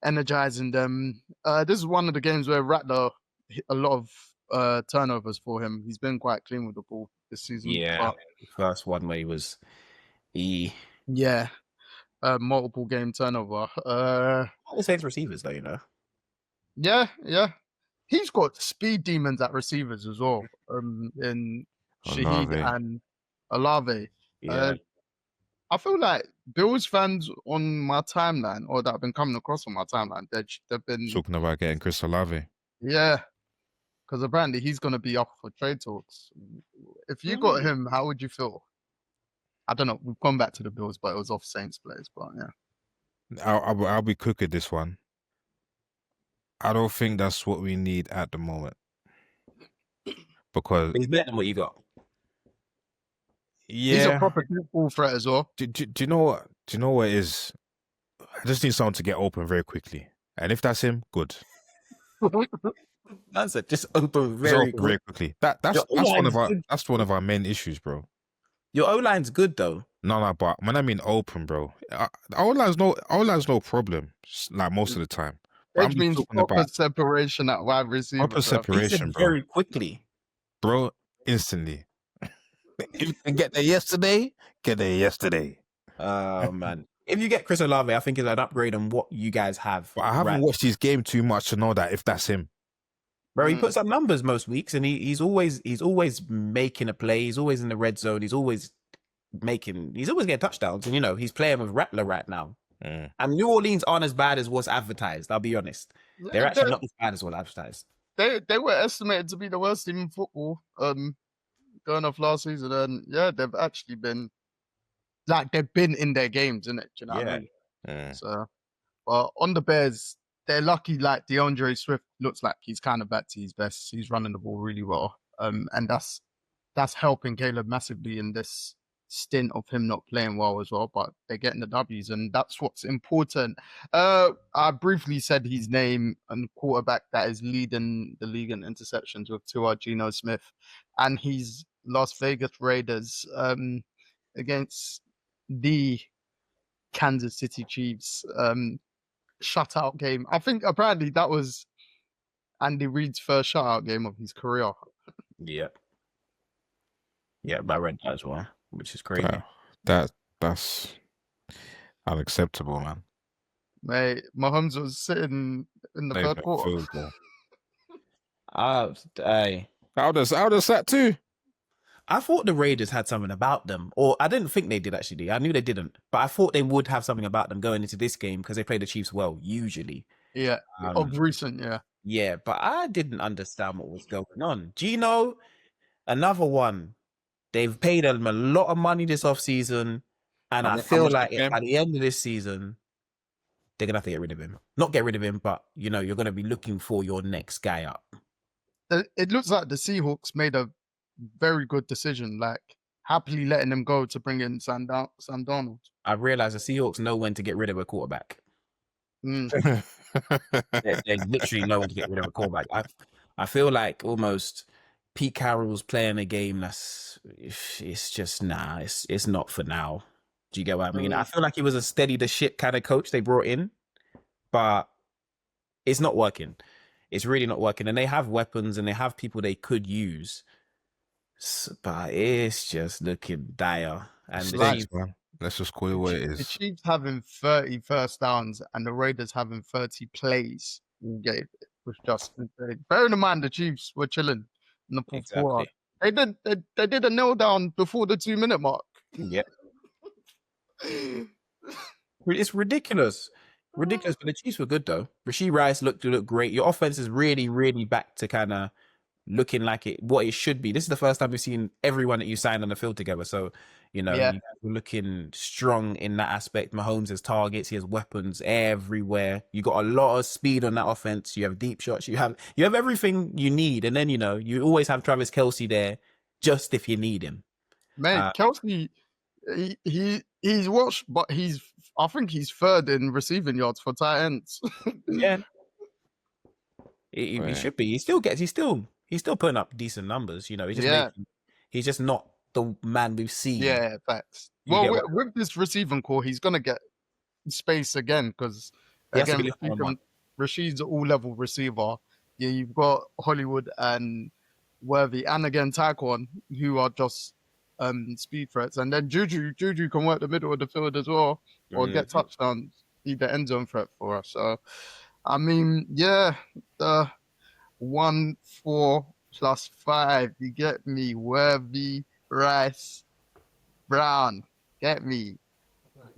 energizing them. This is one of the games where Rattler hit a lot of turnovers for him. He's been quite clean with the ball this season. Yeah, first one where he multiple game turnover. All the Saints receivers, though, you know. Yeah. He's got speed demons at receivers as well. In Shaheed and Olave. Yeah. I feel like Bills fans on my timeline, or that have been coming across on my timeline, they've been talking about getting Chris Olave. Yeah, because apparently he's going to be up for trade talks. If you got him, how would you feel? I don't know. We've gone back to the Bills, but it was off Saints players. But yeah, I'll be quick at this one. I don't think that's what we need at the moment. Because he's better than what you got. Yeah, he's a proper ball threat as well. Do you know what? Do you know what it is? I just need someone to get open very quickly, and if that's him, good. That's it. Just open very quickly. That's one of our main issues, bro. Your O line's good though. No, but when I mean open, bro, O line's no problem. Like most of the time. Which means proper separation at wide receiver. Proper separation, bro. Very quickly, bro. Instantly. If you can get there yesterday, get there yesterday. Oh man. If you get Chris Olave, I think it's an upgrade on what you guys have. But I haven't watched his game too much to know that if that's him. Bro, he puts up numbers most weeks, and he's always making a play. He's always in the red zone. He's always getting touchdowns. And he's playing with Rattler right now. And New Orleans aren't as bad as what's advertised. I'll be honest. They're actually not as bad as what's advertised. They were estimated to be the worst team in football. Going off last season, and they've actually been they've been in their games, innit? Do you know what I mean? So, but on the Bears, they're lucky. Like DeAndre Swift looks like he's kind of back to his best. He's running the ball really well, and that's helping Caleb massively in this stint of him not playing well as well. But they're getting the W's, and that's what's important. I briefly said his name, and quarterback that is leading the league in interceptions with Tua, Geno Smith, and he's Las Vegas Raiders against the Kansas City Chiefs shutout game. I think apparently that was Andy Reid's first shutout game of his career. Yeah. Yeah, but I read that as well, which is crazy. That's unacceptable, man. Mate, Mahomes was sitting in the Not even third a quarter. field goal. Hey, How does that too? I thought the Raiders had something about them, or I didn't think they did actually. I knew they didn't, but I thought they would have something about them going into this game because they play the Chiefs well usually. Yeah, of recent, yeah. Yeah, but I didn't understand what was going on. Gino, another one. They've paid him a lot of money this offseason, and I How feel much they like pay him? at the end of this season, they're gonna have to get rid of him. Not get rid of him, but you're gonna be looking for your next guy up. It looks like the Seahawks made a very good decision, like happily letting him go to bring in Sam Darnold. I realized the Seahawks know when to get rid of a quarterback. Mm. They literally know when to get rid of a quarterback. I feel like almost Pete Carroll's playing a game that's it's just it's not for now. Do you get what I mean? I feel like he was a steady the ship kind of coach they brought in, but it's not working. It's really not working. And they have weapons and they have people they could use, but it's just looking dire. And the Like, Stinks, man. Let's just call it The, what it the is. Chiefs having 30 first downs and the Raiders having 30 plays all game was just insane. Bearing in mind the Chiefs were chilling in the fourth quarter. They did a nail down before the 2-minute mark. Yeah. It's ridiculous. Ridiculous. But the Chiefs were good though. Rashee Rice looked great. Your offense is really, really back to kind of looking like what it should be. This is the first time we've seen everyone that you signed on the field together. So, Yeah. you guys were looking strong in that aspect. Mahomes has targets, he has weapons everywhere. You got a lot of speed on that offense. You have deep shots. You have everything you need. And then you always have Travis Kelce there just if you need him. Mate, Kelsey, he's watched, but I think he's third in receiving yards for tight ends. Yeah. He should be. He's still putting up decent numbers. He's just not the man we've seen. Yeah, facts. Well, with this receiving core, he's gonna get space again because again, Rasheed's an all-level receiver. Yeah, you've got Hollywood and Worthy, and again Taquan, who are just speed threats, and then Juju can work the middle of the field as well, or get touchdowns, be the end zone threat for us. So, I mean, yeah, the 1-4 plus 5, you get me, Worthy, Rice, Brown, get me,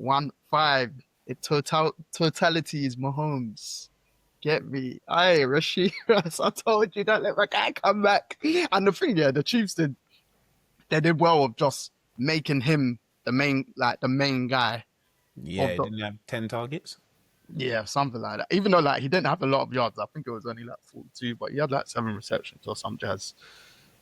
1-5. Totality is Mahomes. Get me. Aye, Rashid. I told you, don't let my guy come back. And the thing, the Chiefs they did well of just making him the main guy. Yeah, he didn't have 10 targets. Yeah, something like that. Even though he didn't have a lot of yards. I think it was only 42, but he had 7 receptions or some jazz.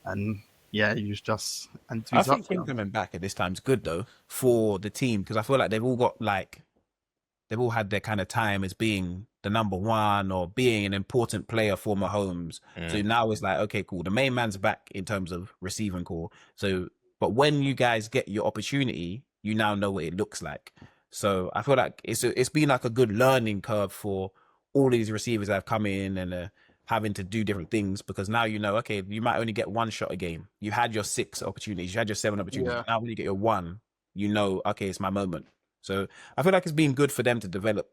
And yeah, he was just. And I think him coming back at this time is good though for the team because I feel like they've all had their kind of time as being the number one or being an important player for Mahomes. So now it's like, okay, cool. The main man's back in terms of receiving core. So, but when you guys get your opportunity, you now know what it looks like. So I feel like it's been like a good learning curve for all these receivers that have come in and having to do different things because now okay, you might only get one shot a game. You had your 6 opportunities, you had your 7 opportunities. Yeah. Now when you get your 1, okay, it's my moment. So I feel like it's been good for them to develop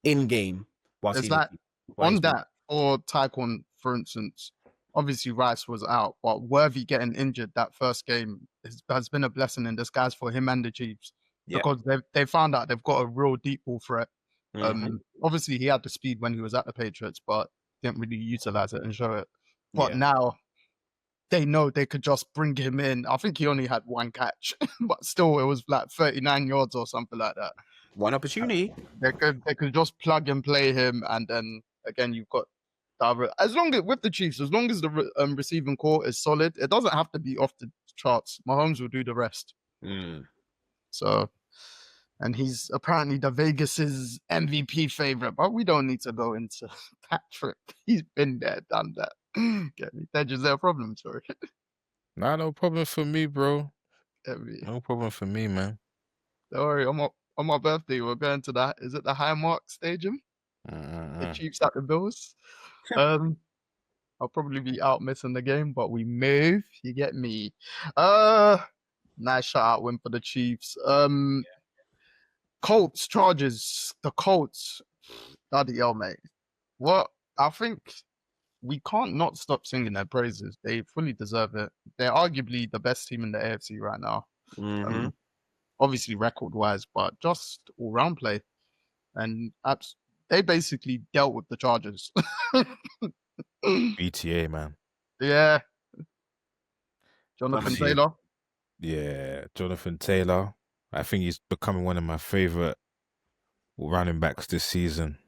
in game. It's like on that or Taquan, for instance. Obviously, Rice was out, but Worthy getting injured that first game has been a blessing in disguise for him and the Chiefs because they found out they've got a real deep ball threat. Obviously, he had the speed when he was at the Patriots, but didn't really utilize it and show it. But now they know they could just bring him in. I think he only had 1 catch, but still, it was 39 yards or something like that. 1 opportunity. They could just plug and play him, and then again you've got the other. As long as with the Chiefs, as long as the receiving core is solid, it doesn't have to be off the charts. Mahomes will do the rest. So, and he's apparently the Vegas's MVP favorite, but we don't need to go into Patrick. He's been there, done that. Get me? That's just their problem. Sorry. Nah, no problem for me, bro. Get me? No problem for me, man. Don't worry, on my birthday, we're going to that. Is it the Highmark Stadium? The Chiefs at the Bills. I I'll probably be out missing the game, but we move. You get me? Nice shout out win for the Chiefs. Colts, Chargers, the Colts. Bloody hell, mate. What? I think we can't not stop singing their praises. They fully deserve it. They're arguably the best team in the AFC right now. Mm-hmm. Obviously record-wise, but just all-round play. And they basically dealt with the Chargers. BTA, man. Yeah. Jonathan Obviously, Taylor. Yeah, Jonathan Taylor. I think he's becoming one of my favorite running backs this season.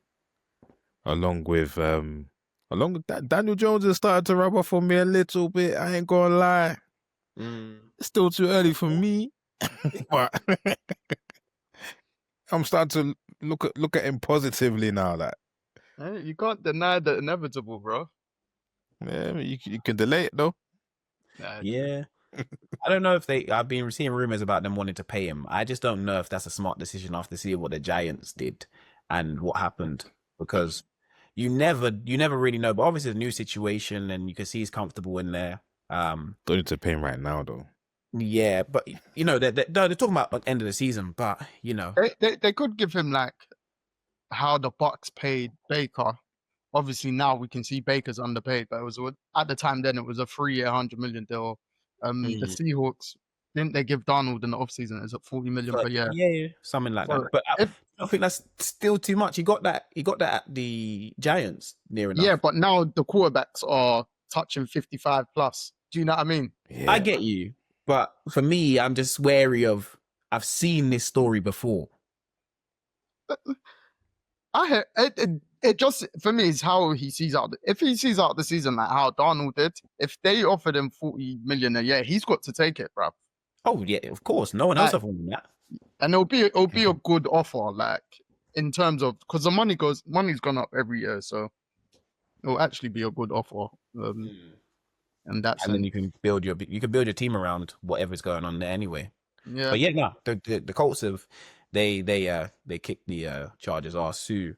Along with that, Daniel Jones has started to rub off on me a little bit. I ain't gonna lie. It's still too early for me, but I'm starting to look at him positively now. Like, Hey, you can't deny the inevitable, bro. yeah, you can delay it though. Yeah. I don't know if I've been seeing rumors about them wanting to pay him. I just don't know if that's a smart decision after seeing what the Giants did and what happened, because you never really know. But obviously, it's a new situation, and you can see he's comfortable in there. Don't need to pay him right now though. Yeah, but they're talking about the end of the season. But they could give him like how the Bucks paid Baker. Obviously, now we can see Baker's underpaid, but it was at the time then it was a 3-year, $100 million deal. The Seahawks, didn't they give Darnold in the offseason? Is it $40 million per year? Yeah, something like that. But I think that's still too much. He got that at the Giants near enough. Yeah, but now the quarterbacks are touching 55 plus. Do you know what I mean? Yeah. I get you, but for me, I'm just wary of. I've seen this story before. It just, for me, is how he sees out. If he sees out the season like how Darnold did, if they offered him $40 million a year, he's got to take it, bro. Oh yeah, of course. No one else offered him that. And it'll be a good offer, like in terms of, because the money's gone up every year, so it'll actually be a good offer. And then you can build your team around whatever's going on there anyway. Yeah. But yeah, no, the Colts have they kicked the Chargers ass too.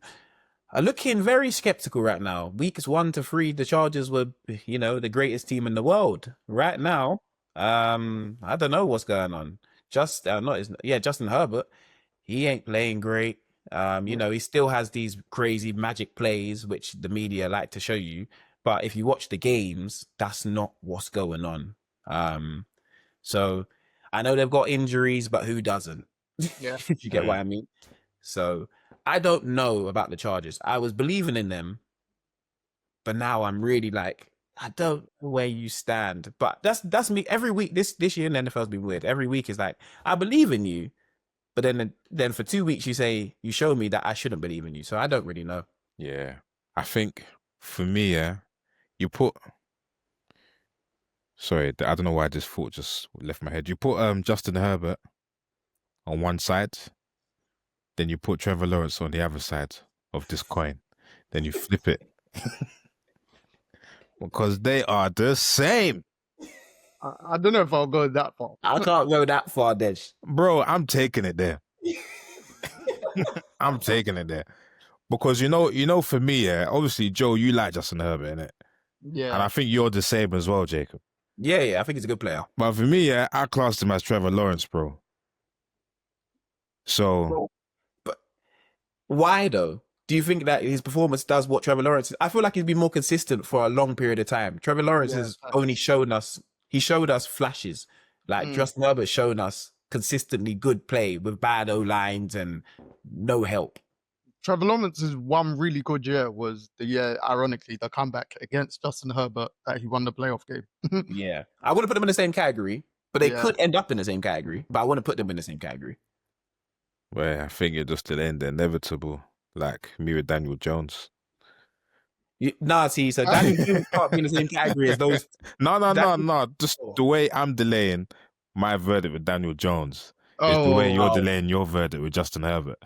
Are looking very skeptical right now. Weeks 1 to 3, the Chargers were, the greatest team in the world. Right now, I don't know what's going on. Justin Herbert, he ain't playing great. He still has these crazy magic plays, which the media like to show you. But if you watch the games, that's not what's going on. So I know they've got injuries, but who doesn't? Yeah. You get what I mean? So I don't know about the Chargers. I was believing in them, but now I'm really like, I don't know where you stand. But that's me. Every week this year in the NFL's been weird. Every week is like, I believe in you, but then for 2 weeks you show me that I shouldn't believe in you. So I don't really know. Yeah, I think for me, you put. Sorry, I don't know why this thought just left my head. You put Justin Herbert on one side, then you put Trevor Lawrence on the other side of this coin, then you flip it. Because they are the same. I don't know if I'll go that far. I can't go that far, Deji. Bro, I'm taking it there. I'm taking it there. Because, for me, obviously, Joe, you like Justin Herbert, innit? Yeah. And I think you're the same as well, Jacob. Yeah, I think he's a good player. But for me, I classed him as Trevor Lawrence, bro. So... But why, though? Do you think that his performance does what Trevor Lawrence is? I feel like he's been more consistent for a long period of time. Trevor Lawrence has only showed us flashes. Like Justin Herbert shown us consistently good play with bad O-lines and no help. Trevor Lawrence's one really good year was the year, ironically, the comeback against Justin Herbert that he won the playoff game. Yeah. I wouldn't put them in the same category, but they could end up in the same category. But I wouldn't put them in the same category. Well, I think it just did end inevitable. Like me with Daniel Jones. So Daniel Jones can't be in the same category as those. No. Just the way I'm delaying my verdict with Daniel Jones is the way you're delaying your verdict with Justin Herbert.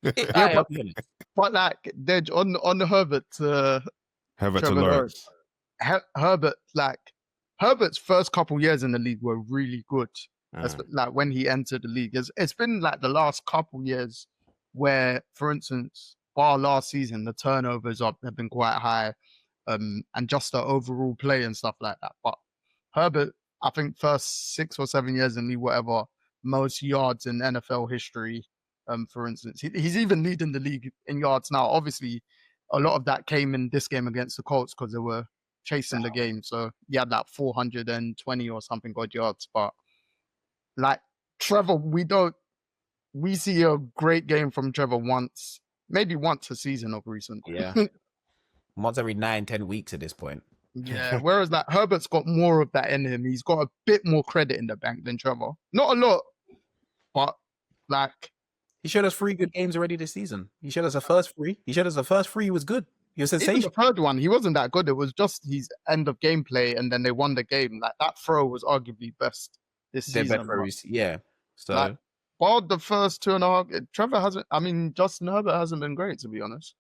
But like, on the Herbert to Lawrence. Herbert, like Herbert's first couple years in the league were really good. Like when he entered the league, it's been like the last couple years where, for instance, bar last season, the turnovers have been quite high. and just the overall play and stuff like that. But Herbert, I think first 6 or 7 years in the whatever most yards in NFL history. For instance, he's even leading the league in yards now. Obviously, a lot of that came in this game against the Colts because they were chasing the game. So he had that 420 or something odd yards. But like Trevor, we see a great game from Trevor maybe once a season of recent. Yeah. Once every 9-10 weeks at this point. Yeah. Whereas that Herbert's got more of that in him. He's got a bit more credit in the bank than Trevor. Not a lot, but like he showed us 3 good games already this season. He showed us the first 3. He showed us the first 3 was good. He was even sensational. the third one, he wasn't that good. It was just his end of gameplay, and then they won the game. Like that throw was arguably best this Their season. best throws, yeah. So Like, barred the first 2.5. Trevor hasn't. I mean, Justin Herbert hasn't been great, to be honest.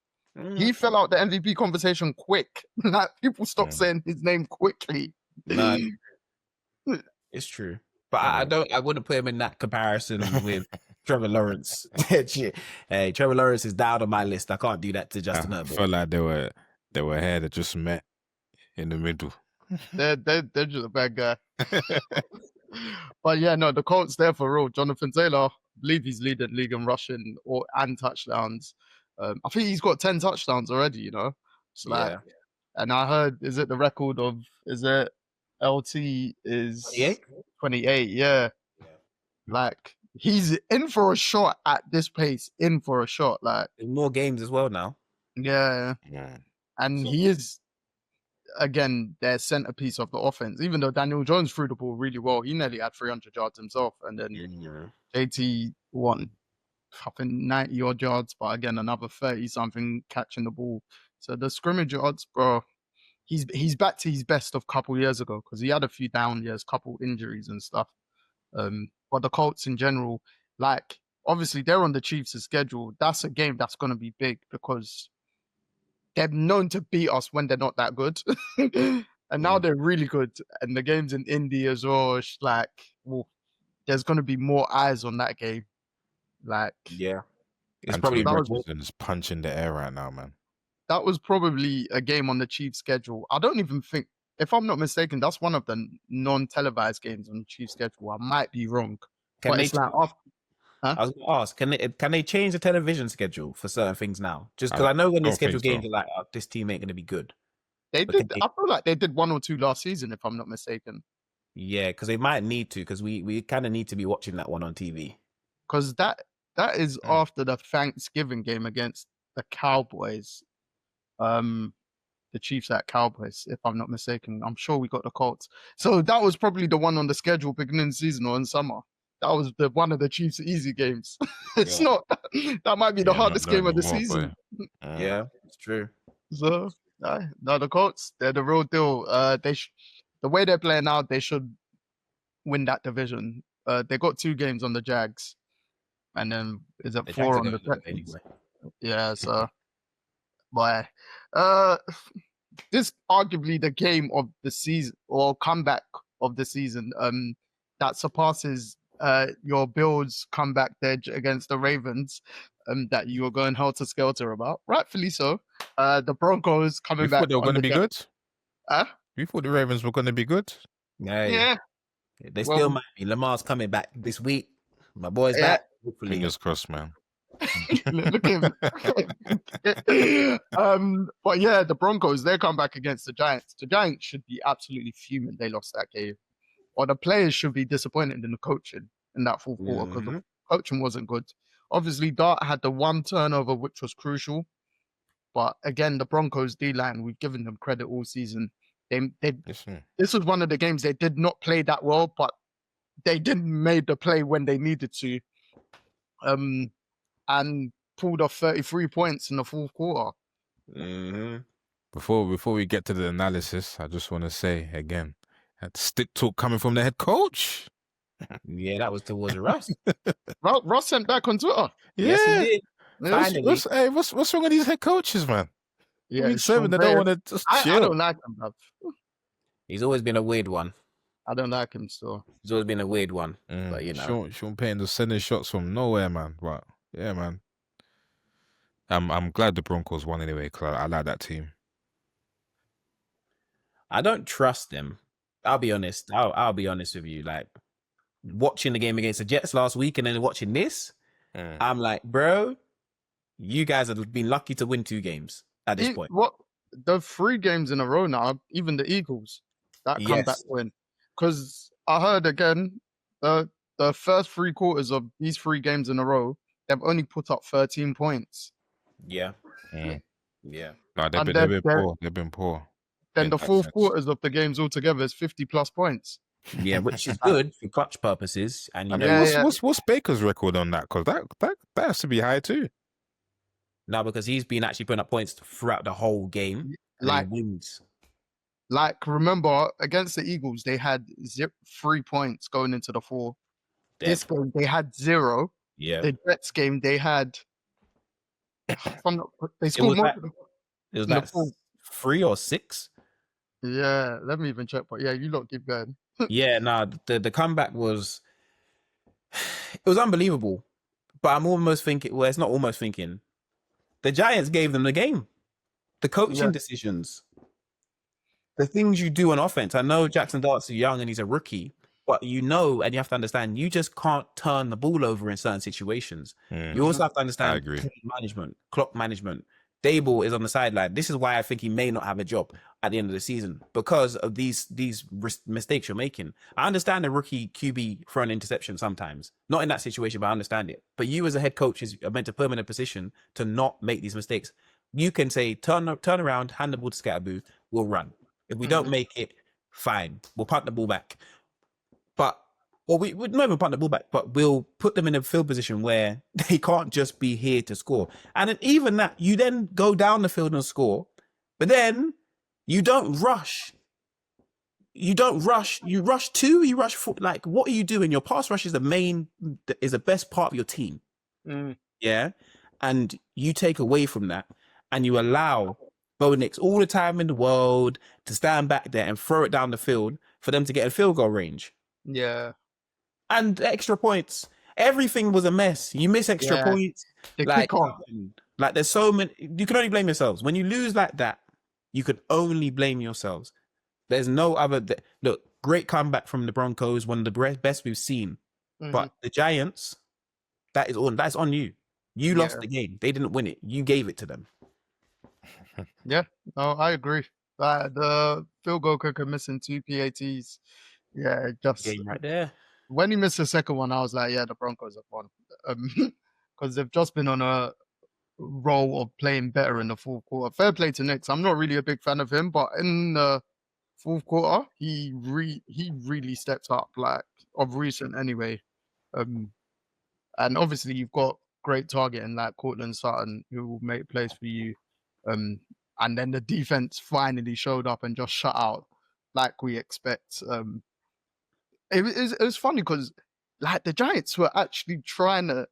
He fell out the MVP conversation quick. Like people stopped saying his name quickly. no, it's true. But I wouldn't put him in that comparison with Trevor Lawrence. Hey, Trevor Lawrence is down on my list. I can't do that to Justin Herbert. I felt like they were here that just met in the middle. They're just a bad guy. But yeah, no, the Colts there for real. Jonathan Taylor, I believe he's leading league in rushing and touchdowns. I think he's got 10 touchdowns already, you know. So like, and I heard, is it the record of, is it LT is 28? Yeah. Like, he's in for a shot at this pace, in for a shot. Like, there's more games as well now. Yeah. And he is, again, their centerpiece of the offense. Even though Daniel Jones threw the ball really well, he nearly had 300 yards himself. And then JT won, I think, 90 odd yards, but again, another 30 something catching the ball. So the scrimmage yards, bro, he's back to his best of couple years ago because he had a few down years, couple injuries and stuff. But the Colts in general, like, obviously they're on the Chiefs' schedule. That's a game that's going to be big because they're known to beat us when they're not that good. And now they're really good. And the game's in Indy as well. It's like, well, there's going to be more eyes on that game. Like, yeah. It's Anthony probably Richardson is punching the air right now, man. That was probably a game on the Chiefs' schedule. I don't even think, if I'm not mistaken, that's one of the non-televised games on the Chiefs' schedule. I might be wrong. Can they, like after, I was going to ask, can they change the television schedule for certain things now? Just because I know when they schedule games, are like, oh, this team ain't going to be good. They did. I feel like they did 1 or 2 last season, if I'm not mistaken. Yeah, because they might need to, because we kind of need to be watching that one on TV. Because that is after the Thanksgiving game against the Cowboys. The Chiefs at Cowboys, if I'm not mistaken. I'm sure we got the Colts. So that was probably the one on the schedule beginning of the season or in summer. That was one of the Chiefs' easy games. It's not. That might be the hardest game of the season. Yeah, it's true. So no, the Colts, they're the real deal. The way they're playing now, they should win that division. They got 2 games on the Jags, and then is it 4 on the Texans? Anyway. Yeah, so boy, this arguably the game of the season or comeback of the season. That surpasses your Bills comeback there against the Ravens. That you were going helter-skelter about, rightfully so. The Broncos coming back. You thought they were going to be good? Huh? You thought the Ravens were going to be good? Yeah. They still might be. Lamar's coming back this week. My boy's back. Hopefully. Fingers crossed, man. Look at him. But yeah, the Broncos, they come back against the Giants. The Giants should be absolutely fuming they lost that game. Or the players should be disappointed in the coaching in that fourth quarter because the coaching wasn't good. Obviously, Dart had the 1 turnover, which was crucial. But again, the Broncos D-line, we've given them credit all season. This was one of the games they did not play that well, but they did made the play when they needed to. And pulled off 33 points in the fourth quarter. Before we get to the analysis, I just want to say again, that stick talk coming from the head coach. Yeah, that was towards Russ. Russ sent back on Twitter. Yes, he did. What's wrong with these head coaches, man? Yeah, they don't want to just chill. I don't like him, bruv. He's always been a weird one. I don't like him still. He's always been a weird one. But you know, Sean Payton just sending shots from nowhere, man. But yeah, man. I'm glad the Broncos won anyway because I like that team. I don't trust them. I'll be honest. I'll be honest with you. Like watching the game against the Jets last week and then watching this, I'm like, bro, you guys have been lucky to win 2 games at this point. What the 3 games in a row now, even the Eagles, that comeback Yes. win. Because I heard again, the first 3 quarters of these 3 games in a row, they've only put up 13 points. Yeah. Mm. Yeah. No, they've And been poor. They've been poor. then in the that 4th sense. quarters of the games altogether is 50+ points. Yeah, which is good for clutch purposes. And you I know, mean, what's Baker's record on that? Because that has to be high too. now because he's been actually putting up points throughout the whole game, and Like, he wins. like remember against the Eagles, they had 3 points going into the 4th. This game they had 0. Yeah, The Jets game they had they it scored was more like, it was in the like 4th. 3 or 6. Yeah, let me even check. But yeah, you lot keep going. Yeah, no, the comeback was it was unbelievable. But I'm almost thinking, well, it's not almost thinking. The Giants gave them the game. The coaching Yeah. decisions, the things you do on offense. I know Jackson Dart's young and he's a rookie, but you know, and you have to understand, you just can't turn the ball over in certain situations. You also have to understand agree. management, clock management. Dable is on the sideline. This is why I think he may not have a job at the end of the season because of these mistakes you're making. I understand a rookie QB throwing an interception sometimes, not in that situation, but I understand it. But you as a head coach are meant to put him in a position to not make these mistakes. You can say, turn around, hand the ball to Scatterboo, we'll run. If we don't make it, fine, we'll punt the ball back. But we not even punt the ball back, but we'll put them in a field position where they can't just be here to score. And then even that, you then go down the field and score, but then you don't rush. You rush 2, you rush 4. Like, what are you doing? Your pass rush is the best part of your team. Yeah. And you take away from that and you allow Bo Nix all the time in the world to stand back there and throw it down the field for them to get a field goal range. Yeah. And extra points. Everything was a mess. You miss extra points. The Like there's so many. You can only blame yourselves. When you lose like that, you can only blame yourselves. There's no other. Look, great comeback from the Broncos, one of the best we've seen. But the Giants, that's on you. You lost the game. They didn't win it. You gave it to them. Yeah, no, I agree. The field goal kicker missing 2 PATs. Yeah, just Game right there. when he missed the second one, I was like, yeah, the Broncos have won. Because they've just been on a roll of playing better in the 4th quarter. Fair play to Nix. I'm not really a big fan of him, but in the 4th quarter, he really stepped up, like of recent anyway. And obviously you've got great targeting like Cortland Sutton who will make plays for you. And then the defense finally showed up and just shut out like we expect. It was funny because like the Giants were actually trying to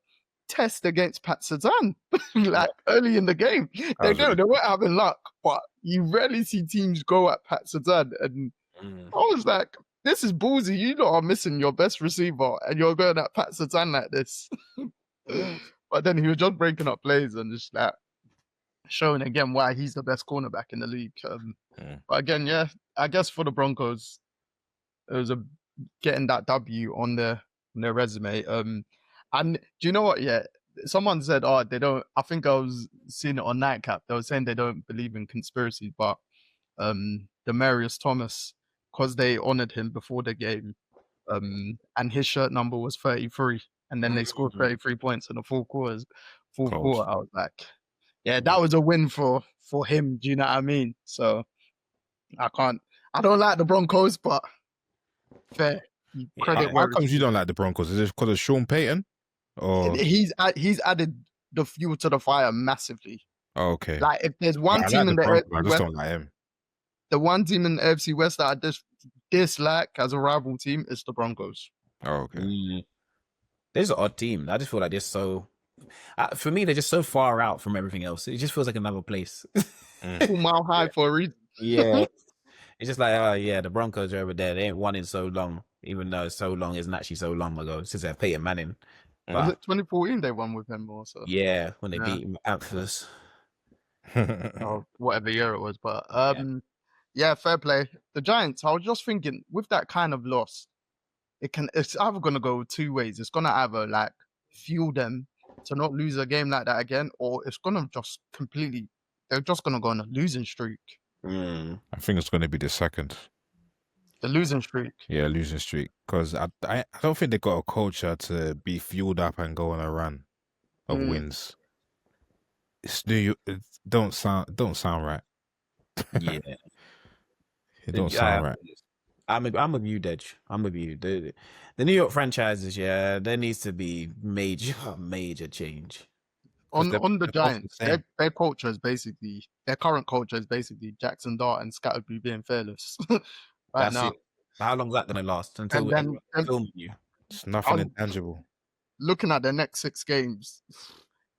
test against Pat Sazan like early in the game. They weren't having luck, but you rarely see teams go at Pat Sazan. And I was like, this is ballsy. You lot are missing your best receiver and you're going at Pat Sazan like this. But then he was just breaking up plays and just like showing again why he's the best cornerback in the league. But again, yeah, I guess for the Broncos, it was getting that W on their resume. And do you know what? Yeah, someone said, "Oh, they don't." I think I was seeing it on Nightcap. They were saying they don't believe in conspiracy, but Demarius Thomas, because they honored him before the game, and his shirt number was 33, and then they scored 33 points in the 4 quarters. Fourth quarter, I was like, yeah, that was a win for him. Do you know what I mean? So I don't like the Broncos, but fair. Credit Why where comes you don't like the Broncos? Is it because of Sean Payton? Or he's added the fuel to the fire massively. okay. Like if there's one I team like in the Broncos, I AFC just West, don't like him. the one team in the AFC West that I dislike as a rival team is the Broncos. Oh, okay. This is an odd team. I just feel like they're so. For me, they're just so far out from everything else. It just feels like another place. 2 mile high for a reason. Yeah. It's just like, oh yeah, the Broncos are over there. They ain't won in so long, even though so long isn't actually so long ago since they had Peyton Manning. Was it 2014 they won with him also? Yeah, when they beat him Antlers. Or whatever year it was. But Yeah, fair play. The Giants, I was just thinking, with that kind of loss, it's either gonna go two ways. It's gonna either like fuel them to not lose a game like that again, or it's gonna just completely they're just gonna go on a losing streak. Mm. I think it's going to be the second. The losing streak. Yeah, losing streak. Because I don't think they got a culture to be fueled up and go on a run of Mm. wins. It's New York. It don't sound right. Yeah. It don't sound right. I'm with you, Dej. I'm with you. The New York franchises, yeah, there needs to be major change. On they're- the they're both Giants, the same. their culture is basically their current culture is basically Jackson Dart and Scatterby being fearless right That's now. it. How long's that gonna last until And then everyone's filming you? It's nothing I'm- intangible. looking at the next 6 games,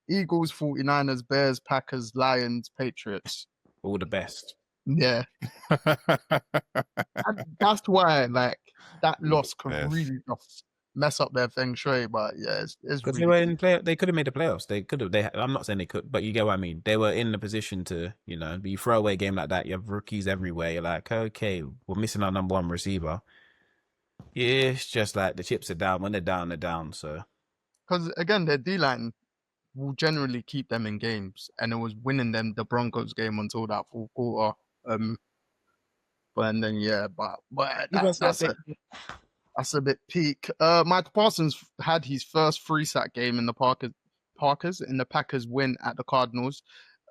Eagles, 49ers, Bears, Packers, Lions, Patriots. All the best. Yeah. And that's why like that loss could Yes. really just mess up their feng shui. But yeah, it's Because really they were in play, they could have made the playoffs. They could have. I'm not saying they could, but you get what I mean. They were in the position to, you throw away a game like that. You have rookies everywhere. You're like, okay, we're missing our number one receiver. Yeah, it's just like the chips are down. When they're down, they're down. So because again their D line will generally keep them in games, and it was winning them the Broncos game until that fourth quarter. But then yeah, but that's a bit peak. Michael Parsons had his first 3-sack game in the Packers win at the Cardinals.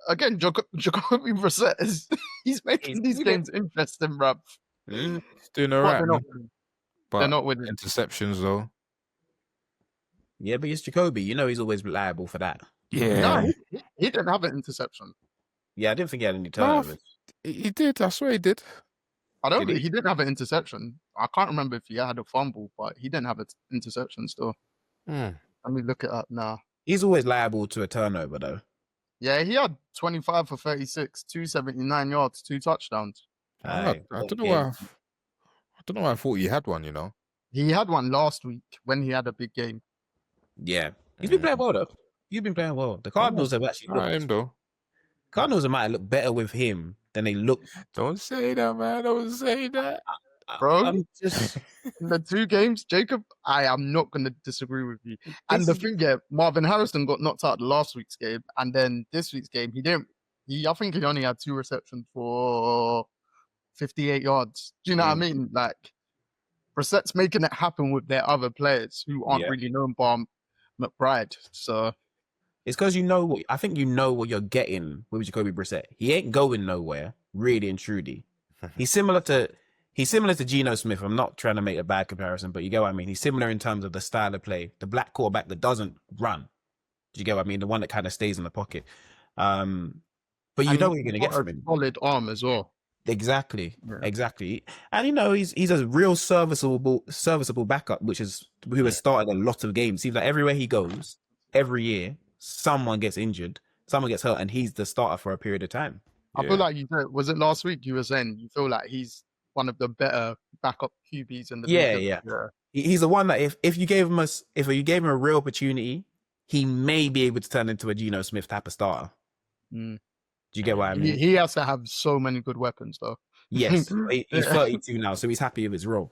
Again, Jacoby Brissett he's making these games interesting, bruv. He's doing all But right, they're man. not winning. But They're not winning. interceptions though. yeah, but it's Jacoby. He's always liable for that. Yeah, No, he didn't have an interception. Yeah, I didn't think he had any turnovers. he did. I swear he did. I don't. Did he? He didn't have an interception. I can't remember if he had a fumble, but he didn't have an interception still. Let me look it up now. He's always liable to a turnover, though. Yeah, he had 25 for 36, 279 yards, 2 touchdowns. I don't know why. I don't know why I thought he had one. He had one last week when he had a big game. Yeah, he's been playing well though. You've been playing well. The Cardinals have actually I am though. Cardinals might look better with him than they look. Don't say that, man. Don't say that. Bro, I'm just in the 2 games, Jacob, I am not going to disagree with you. And the thing, yeah, Marvin Harrison got knocked out last week's game, and then this week's game, I think he only had 2 receptions for 58 yards. Do you know what I mean? Like, Brissett's making it happen with their other players who aren't really known by McBride. So it's because I think you know what you're getting with Jacoby Brissett. He ain't going nowhere, really and truly. He's similar to Geno Smith. I'm not trying to make a bad comparison, but you get what I mean. He's similar in terms of the style of play. The black quarterback that doesn't run. Do you get what I mean? The one that kind of stays in the pocket. But you know what you're going to get from him. Solid arm as well. Exactly. And he's a real serviceable backup, who has started a lot of games. Seems like everywhere he goes, every year, someone gets injured, someone gets hurt, and he's the starter for a period of time. I feel like was it last week you were saying you feel like he's one of the better backup QBs in the league? Yeah. He's the one that if you gave him a real opportunity, he may be able to turn into a Geno Smith type of starter. Do you get what I mean? He has to have so many good weapons, though. Yes, he's 32 now, so he's happy with his role.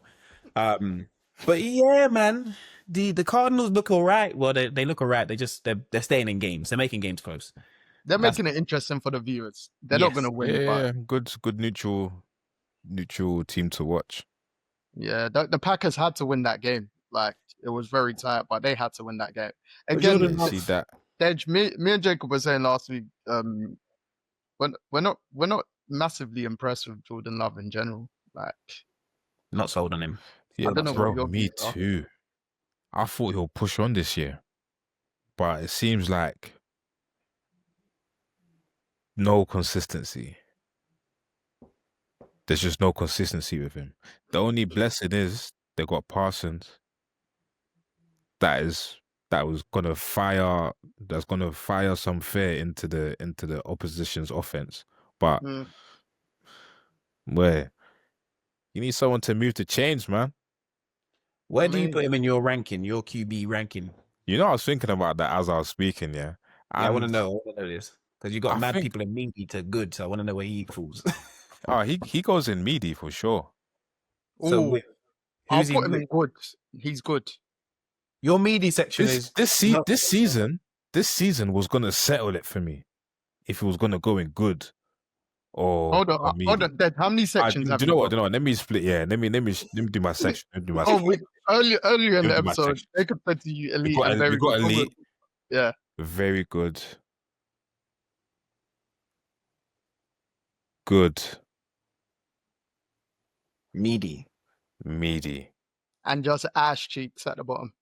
But yeah, man, the Cardinals look all right. Well, they look all right. They're staying in games. They're making games close. They're making it interesting for the viewers. They're not going to win. Yeah, but good neutral team to watch. Yeah, the Packers had to win that game. Like, it was very tight, but they had to win that game. Again, see that. Dej, me and Jacob were saying last week, we're not massively impressed with Jordan Love in general. Like, not sold on him. Yeah, I don't know bro, what your me views are. too. I thought he'll push on this year, but it seems like no consistency. There's just no consistency with him. The only blessing is they got Parsons. That's gonna fire some fear into the opposition's offense. But where you need someone to move the chains, man. Where do you put him in your ranking, your QB ranking? I was thinking about that as I was speaking, yeah. I want to know this. Because you got mad people in meaty to good, so I want to know where he falls. Oh, he goes in meaty for sure. So Oh, wait, I'll who's he put him with? in good. He's good. Your meaty section is not- This season was gonna settle it for me if it was gonna go in good or Hold meaty. on, Dad. How many sections Do have you you know what? got? Do you know what? Let me split. Yeah, let me do my section. Let me do my Oh, section. earlier in Let me the do my episode, section. Jacob said to you, We elite and very got good. elite, Yeah. very good, good, meaty. meaty. And just ash cheeks at the bottom.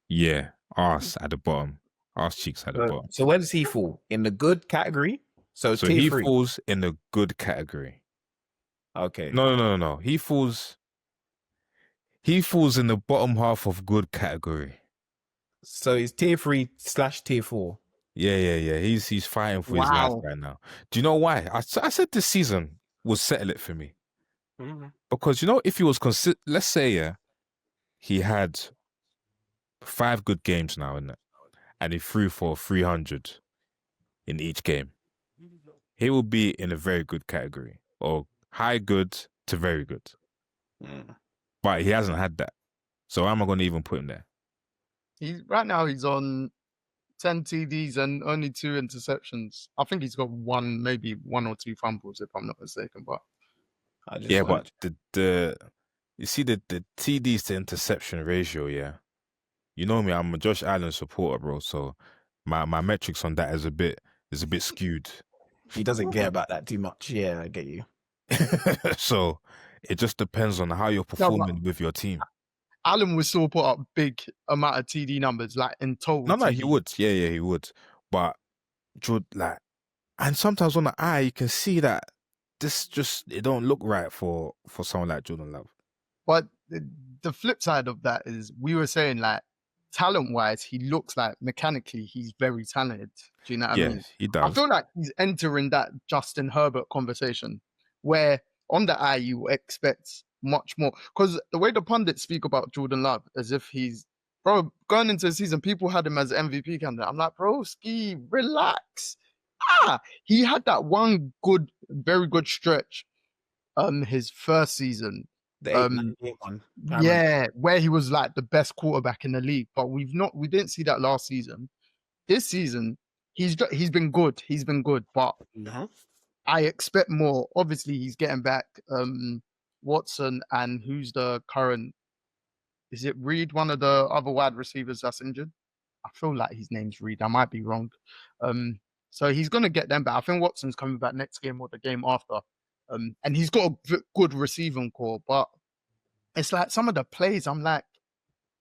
Yeah, arse at the bottom. Arse cheeks at the bottom. So where does he fall? In the good category? So So tier he 3. falls in the good category. Okay. No. He falls in the bottom half of good category. So he's tier 3/tier 4. Yeah. He's fighting for his life Wow. right now. Do you know why? I said this season would settle it for me. Because if he was let's say he had 5 good games now, innit? And he threw for 300 in each game. He will be in a very good category, or high good to very good. But he hasn't had that. So how am I going to even put him there? Right now he's on 10 TDs and only 2 interceptions. I think he's got maybe 1 or 2 fumbles if I'm not mistaken. But Yeah, but the you see the TDs to interception ratio, yeah. You know me, I'm a Josh Allen supporter, bro. So my metrics on that is a bit skewed. He doesn't care about that too much. Yeah, I get you. So it just depends on how you're performing with your team. Allen would still put up big amount of TD numbers, like in total. No, he would. Yeah, he would. But and sometimes on the eye, you can see that it don't look right for someone like Jordan Love. But the flip side of that is we were saying like talent-wise, he looks like mechanically he's very talented. Do you know what I mean? He does. I feel like he's entering that Justin Herbert conversation where on the eye you expect much more. Because the way the pundits speak about Jordan Love as if he's going into the season, people had him as MVP candidate. I'm like, bro, ski, relax. He had that one very good stretch his first season. The 8-9 one. Yeah, where he was like the best quarterback in the league. But we didn't see that last season. This season, he's been good. He's been good, but I expect more. Obviously, he's getting back Watson and who's the current? Is it Reed, one of the other wide receivers that's injured? I feel like his name's Reed. I might be wrong. So he's gonna get them back. I think Watson's coming back next game or the game after. And he's got a good receiving core, but it's like some of the plays, I'm like,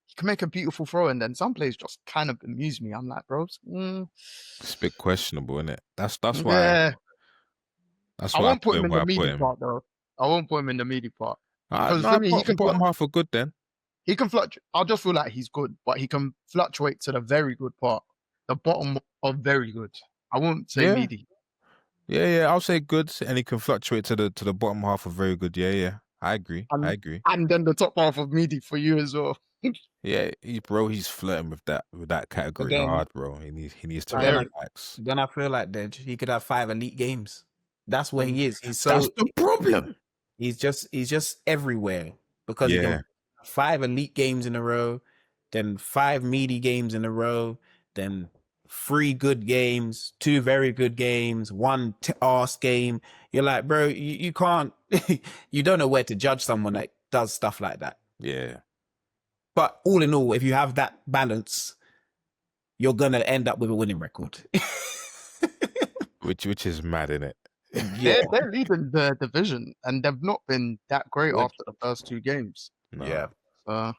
he can make a beautiful throw, and then some plays just kind of amuse me. I'm like, bros, it's a bit questionable, isn't it? That's why. Yeah. I won't put him in where the I put meaty him. part though. I won't put him in the meaty part because No, for me, he can bottom half are good then. He can fluctuate. I'll just feel like he's good, but he can fluctuate to the very good part, the bottom of very good. I won't say meaty. Yeah, I'll say good, and he can fluctuate to the bottom half of very good. Yeah, I agree. I agree. And then the top half of meaty for you as well. Yeah, he's flirting with that category hard, bro. He needs to relax. Then I feel like he could have 5 elite games. That's where he is. That's the problem. He's just everywhere because he can have 5 elite games in a row, then 5 meaty games in a row, then 3 good games, 2 very good games, 1 arse game. You're like, bro, you can't. You don't know where to judge someone that does stuff like that. Yeah. But all in all, if you have that balance, you're gonna end up with a winning record. which is mad, isn't it? Yeah, they're leading the division, and they've not been that great after the first 2 games. No. Yeah.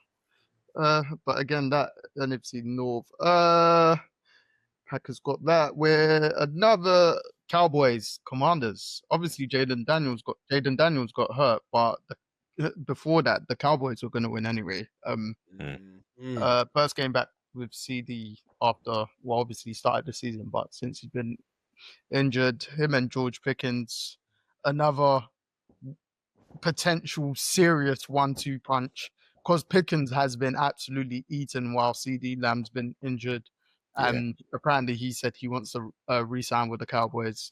But again, that NFC North, Packers got that. We're another Cowboys Commanders. Obviously, Jaden Daniels got hurt, but before that, the Cowboys were going to win anyway. First game back with CD after, well, obviously started the season, but since he's been injured, him and George Pickens, another potential serious 1-2 punch, because Pickens has been absolutely eaten while CD Lamb's been injured. And apparently he said he wants to re-sign with the Cowboys.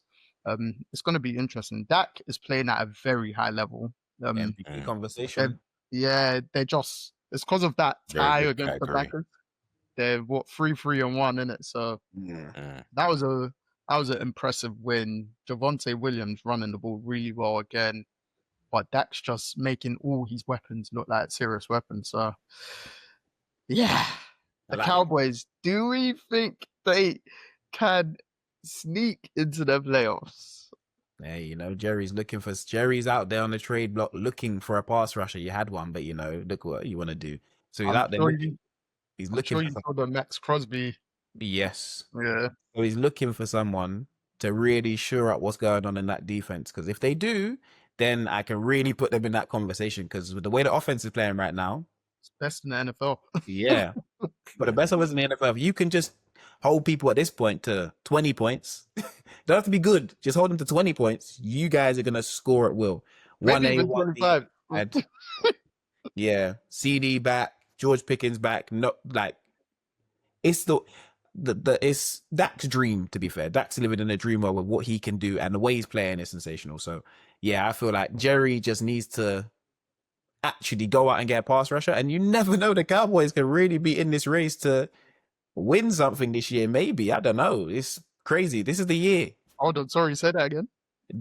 It's going to be interesting. Dak is playing at a very high level. MVP conversation. They're just it's because of that Very tie good against the category. Packers. They're 3-3-1 in it. So that was an impressive win. Javonte Williams running the ball really well again, but Dak's just making all his weapons look like serious weapons. So yeah, the like Cowboys. Do we think they can sneak into the playoffs? Hey, Jerry's out there on the trade block looking for a pass rusher. You had one, but look what you want to do. So he's out there looking. He's looking. I'm sure you saw the Max Crosby. Yes. Yeah. So he's looking for someone to really shore up what's going on in that defense. Because if they do, then I can really put them in that conversation. Because with the way the offense is playing right now, it's best in the NFL. Yeah. But the best offense in the NFL, if you can just hold people at this point to 20 points, don't have to be good. Just hold them to 20 points. You guys are going to score at will. Maybe even 25. Yeah. CD back, George Pickens back. No, like, it's it's Dak's dream, to be fair. Dak's living in a dream world with what he can do, and the way he's playing is sensational. So, yeah, I feel like Jerry just needs to actually go out and get a pass rusher, and you never know, the Cowboys can really be in this race to win something this year. Maybe, I don't know. It's crazy. This is the year. Hold on, sorry, say that again.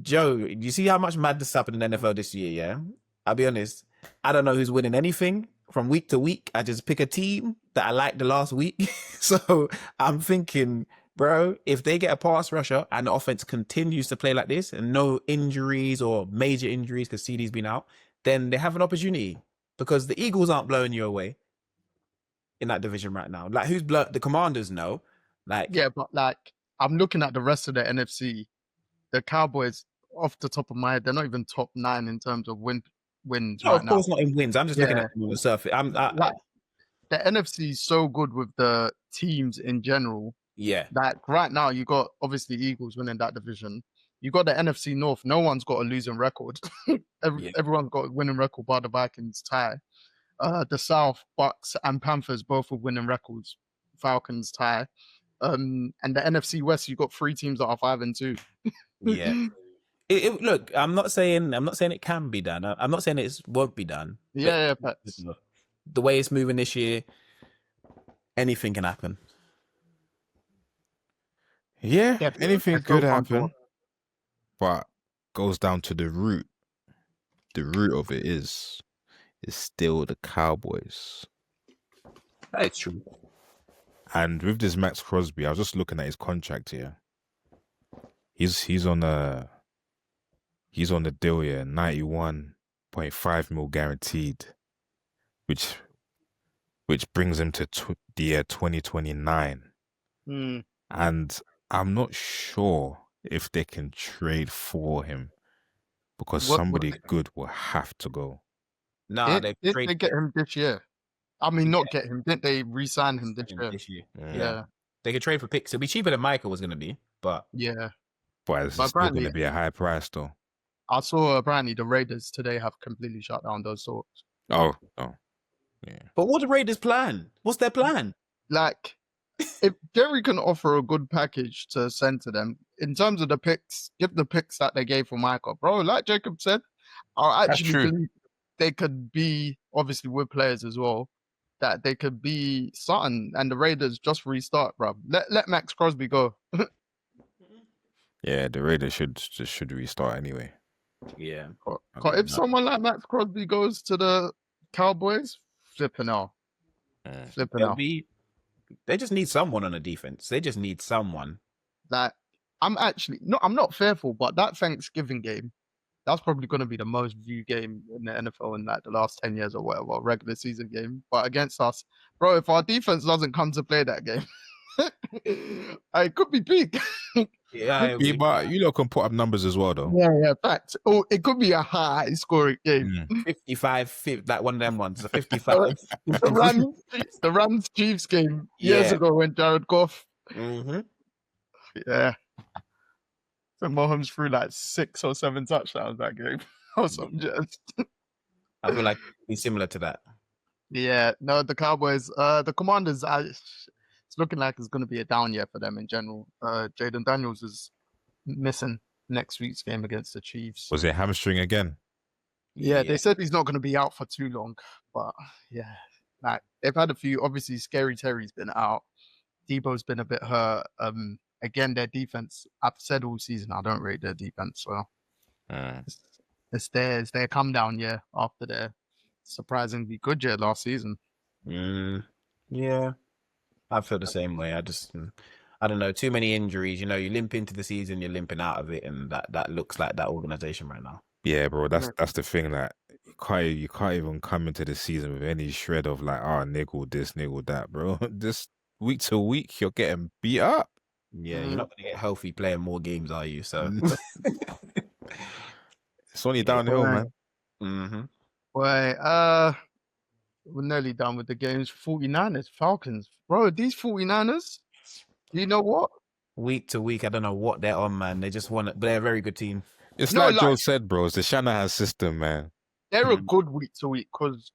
Joe, you see how much madness happened in the NFL this year, yeah? I'll be honest. I don't know who's winning anything from week to week. I just pick a team that I liked the last week. So I'm thinking, bro, if they get a pass rusher and the offense continues to play like this and no injuries or major injuries because CD's been out, then they have an opportunity, because the Eagles aren't blowing you away in that division right now. Like, who's the Commanders? No. Like, yeah, but like, I'm looking at the rest of the NFC. The Cowboys, off the top of my head, they're not even top 9 in terms of wins no, right of now. course not in wins. I'm just looking at them on the surface. Like, the NFC is so good with the teams in general. Yeah. Like, right now, you got obviously Eagles winning that division. You got the NFC North. No one's got a losing record. Everyone's got a winning record, bar the Vikings tie. The South, Bucks and Panthers both with winning records. Falcons tie. And the NFC West, you got 3 teams that are 5-2. Yeah. Look, I'm not saying it can be done. I'm not saying it won't be done. Yeah, but the way it's moving this year, anything can happen. Yeah, anything could happen, on. but goes down to the root. The root of it is still the Cowboys. That's true. And with this Max Crosby, I was just looking at his contract here. He's on a deal here, 91.5 mil guaranteed, which brings him to the year 2029. And I'm not sure if they can trade for him, because somebody good will have to go. Nah, did they get him this year? I mean, not get him. Didn't they re-sign him this year? Yeah. They could trade for picks. It'll be cheaper than Michael was going to be, but... Yeah. But it's still going to be a high price, though. I saw apparently the Raiders today have completely shut down those talks. Oh. Yeah. But what's the Raiders' plan? What's their plan? Like, if Jerry can offer a good package to send to them, in terms of the picks, give the picks that they gave for Michael. Bro, like Jacob said, I actually believe they could be, obviously with players as well, that they could be something, and the Raiders just restart, bro. Let Max Crosby go. Yeah, the Raiders should restart anyway. Yeah. If someone like Max Crosby goes to the Cowboys, flipping out. They just need someone on the defense. They just need someone. Like, I'm not fearful, but that Thanksgiving game, that's probably going to be the most viewed game in the NFL in like the last 10 years or whatever, regular season game. But against us, bro, if our defense doesn't come to play that game, it could be peak. Yeah, but you lot can put up numbers as well, though. Yeah, fact. Oh, it could be a high scoring game. 55, like one of them ones. 55. the Rams Chiefs game years ago when Jared Goff. Mm-hmm. Yeah. So Mahomes threw like 6 or 7 touchdowns that game or something. I feel like it's similar to that. Yeah, no, the Cowboys, the Commanders, it's looking like it's going to be a down year for them in general. Jaden Daniels is missing. next week's game against the Chiefs. Was it hamstring again? Yeah, they said he's not going to be out for too long, but yeah, like they've had a few. Obviously, Scary Terry's been out. Debo's been a bit hurt. Again, their defense. I've said all season I don't rate their defense well. It's their come down year after their surprisingly good year last season. Yeah, I feel the same way. I don't know, too many injuries. You know, you limp into the season, you're limping out of it, and that looks like that organization right now. Yeah, bro. That's the thing. Like you can't even come into the season with any shred of like, niggle this, niggle that, bro. Just week to week, you're getting beat up. Yeah, you're not gonna get healthy playing more games, are you? So it's only downhill, man. Mm-hmm. Well, we're nearly done with the games. 49ers, Falcons. Bro, these 49ers, you know what? Week to week, I don't know what they're on, man. They just want it, but they're a very good team. It's like Joe said, bro. It's the Shanahan system, man. They're a good week to week because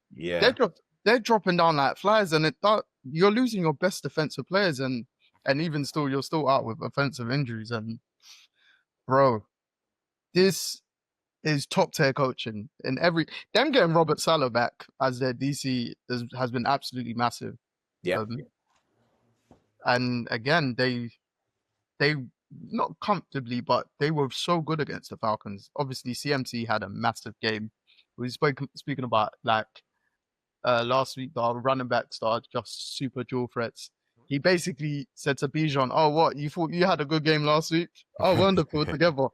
they're dropping down like flies, and you're losing your best defensive players, and even still, you're still out with offensive injuries. And bro, this is top tier coaching. And them getting Robert Saleh back as their DC has been absolutely massive. Yeah. And again, they not comfortably, but they were so good against the Falcons. Obviously, CMC had a massive game. We speaking about like last week, the running back started just super dual threats. He basically said to Bijan, "Oh, what you thought you had a good game last week? Oh, wonderful together.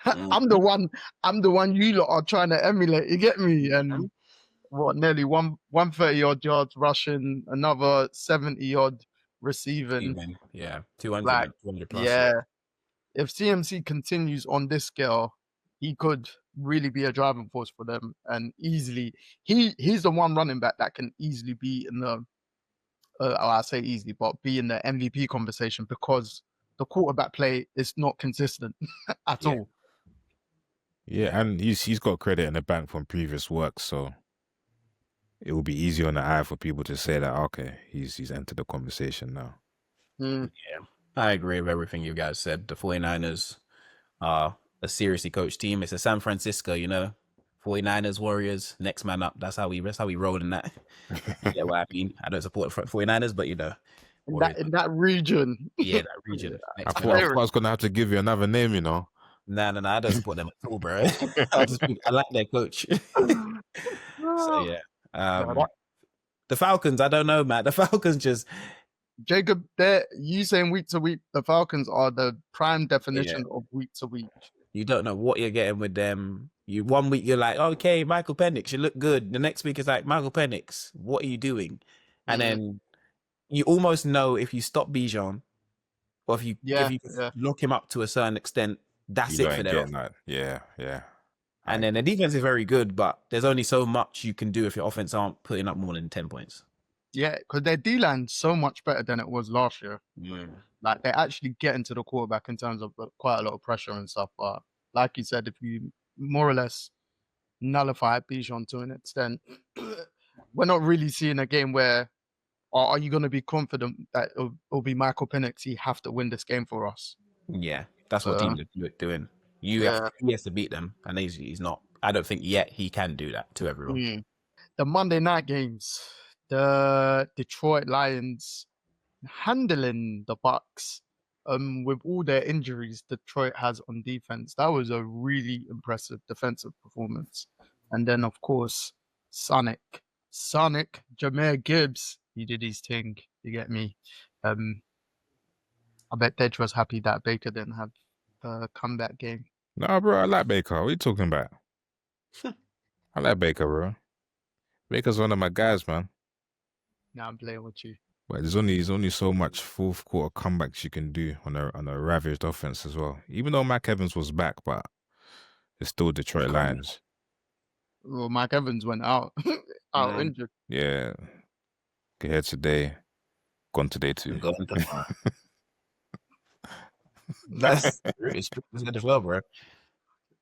I'm the one you lot are trying to emulate. You get me?" And nearly 130 odd yards rushing, another 70 odd receiving. Yeah, 200, like, 200 plus. Yeah. If CMC continues on this scale, he could really be a driving force for them, and easily he's the one running back that can easily be in the I say easily, but be in the MVP conversation because the quarterback play is not consistent at all. Yeah, and he's got credit in the bank from previous work, so it will be easier on the eye for people to say that okay, he's entered the conversation now. Yeah, I agree with everything you guys said. The 49ers are a seriously coached team. It's a San Francisco, 49ers, Warriors, next man up. That's how we roll in that. Yeah, what I mean, I don't support 49ers, but in that region. Yeah, that region. I thought I was gonna have to give you another name, No, I don't support them at all, bro. I like their coach. So yeah. The Falcons, I don't know, Matt. The Falcons just Jacob, you saying week to week, the Falcons are the prime definition of week to week. You don't know what you're getting with them. One week you're like, okay, Michael Penix, you look good. The next week it's like, Michael Penix, what are you doing? And then you almost know if you stop Bijan, or if you lock him up to a certain extent, that's it for them. Yeah. And then the defense is very good, but there's only so much you can do if your offense aren't putting up more than 10 points. Yeah, because their D-line's so much better than it was last year. Yeah. Like, they're actually getting to the quarterback in terms of quite a lot of pressure and stuff. But like you said, if you more or less nullify Bijan to an extent, we're not really seeing a game where are you going to be confident that it'll be Michael Penix? He have to win this game for us. Yeah, that's what teams are doing. He has to beat them, and he's not. I don't think yet he can do that to everyone. The Monday night games, the Detroit Lions handling the Bucks with all their injuries Detroit has on defense. That was a really impressive defensive performance. And then, of course, Sonic, Jahmyr Gibbs, he did his thing. You get me? I bet Deji was happy that Baker didn't have a comeback game. Nah, bro, I like Baker. What are you talking about? I like Baker, bro. Baker's one of my guys, man. Nah, I'm playing with you. But there's only so much fourth quarter comebacks you can do on a ravaged offense as well. Even though Mike Evans was back, but it's still Detroit Lions. Well, Mike Evans went out injured. Yeah. Get here today, gone today too. That's it's good as well, bro.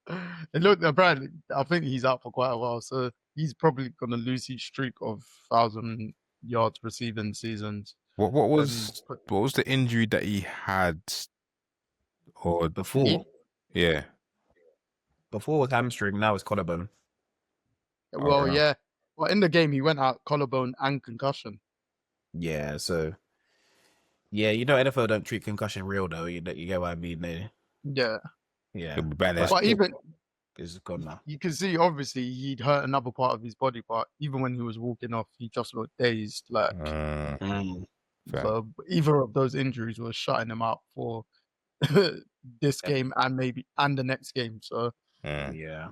And look, apparently, I think he's out for quite a while, so he's probably gonna lose his streak of 1,000 yards receiving seasons. What was the injury that he had or before? Yeah. Before it was hamstring, now it's collarbone. Well, right. yeah. Well, in the game, he went out collarbone and concussion. Yeah, so yeah, NFL don't treat concussion real though. You get what I mean? Yeah. Yeah, He'll be back but But even it's gone now. you can see, obviously, he'd hurt another part of his body, but even when he was walking off, he just looked dazed. Like, Mm. fair. so either of those injuries were shutting him out for this game and maybe the next game. So Yeah.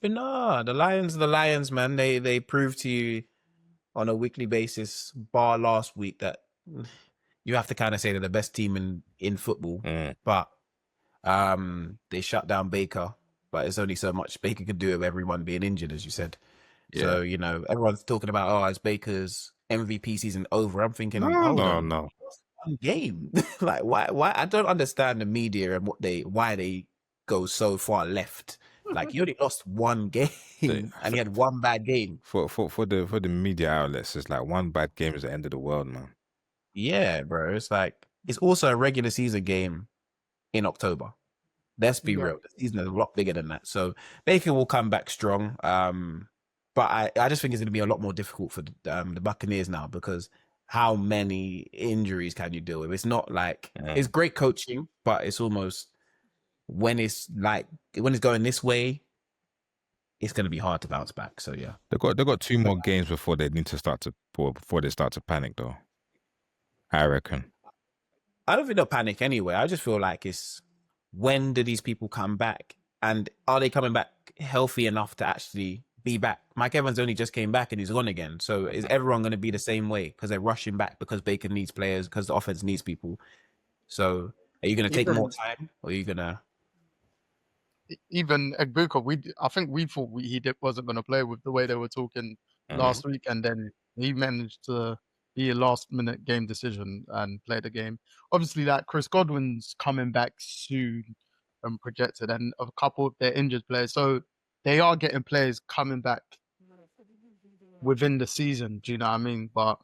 But no, the Lions, man, they prove to you on a weekly basis, bar last week, that you have to kind of say they're the best team in football. But they shut down Baker, but it's only so much Baker could do with everyone being injured, as you said. So, everyone's talking about, oh, is Baker's MVP season over? I'm thinking, hold on. No. One game. Like, why? I don't understand the media and why they go so far left. Like, you only lost one game and you had one bad game. For the media outlets, it's like one bad game is the end of the world, man. Yeah, bro. It's like, it's also a regular season game in October. Let's be real. The season is a lot bigger than that. So Baker will come back strong. But I just think it's going to be a lot more difficult for the Buccaneers now, because how many injuries can you deal with? It's not like it's great coaching, but it's almost when it's going this way, it's going to be hard to bounce back. So yeah, They got 2 more games before they start to panic, though. I reckon. I don't think they'll panic anyway. I just feel like it's, when do these people come back, and are they coming back healthy enough to actually be back? Mike Evans only just came back and he's gone again. So is everyone going to be the same way because they're rushing back because Baker needs players, because the offense needs people? So are you going to take more time, or are you going to? Even Egbuka, I think we thought he wasn't going to play with the way they were talking last week, and then he managed to be a last-minute game decision and play the game. Obviously, that Chris Godwin's coming back soon, projected, and a couple of their injured players. So they are getting players coming back within the season. Do you know what I mean? But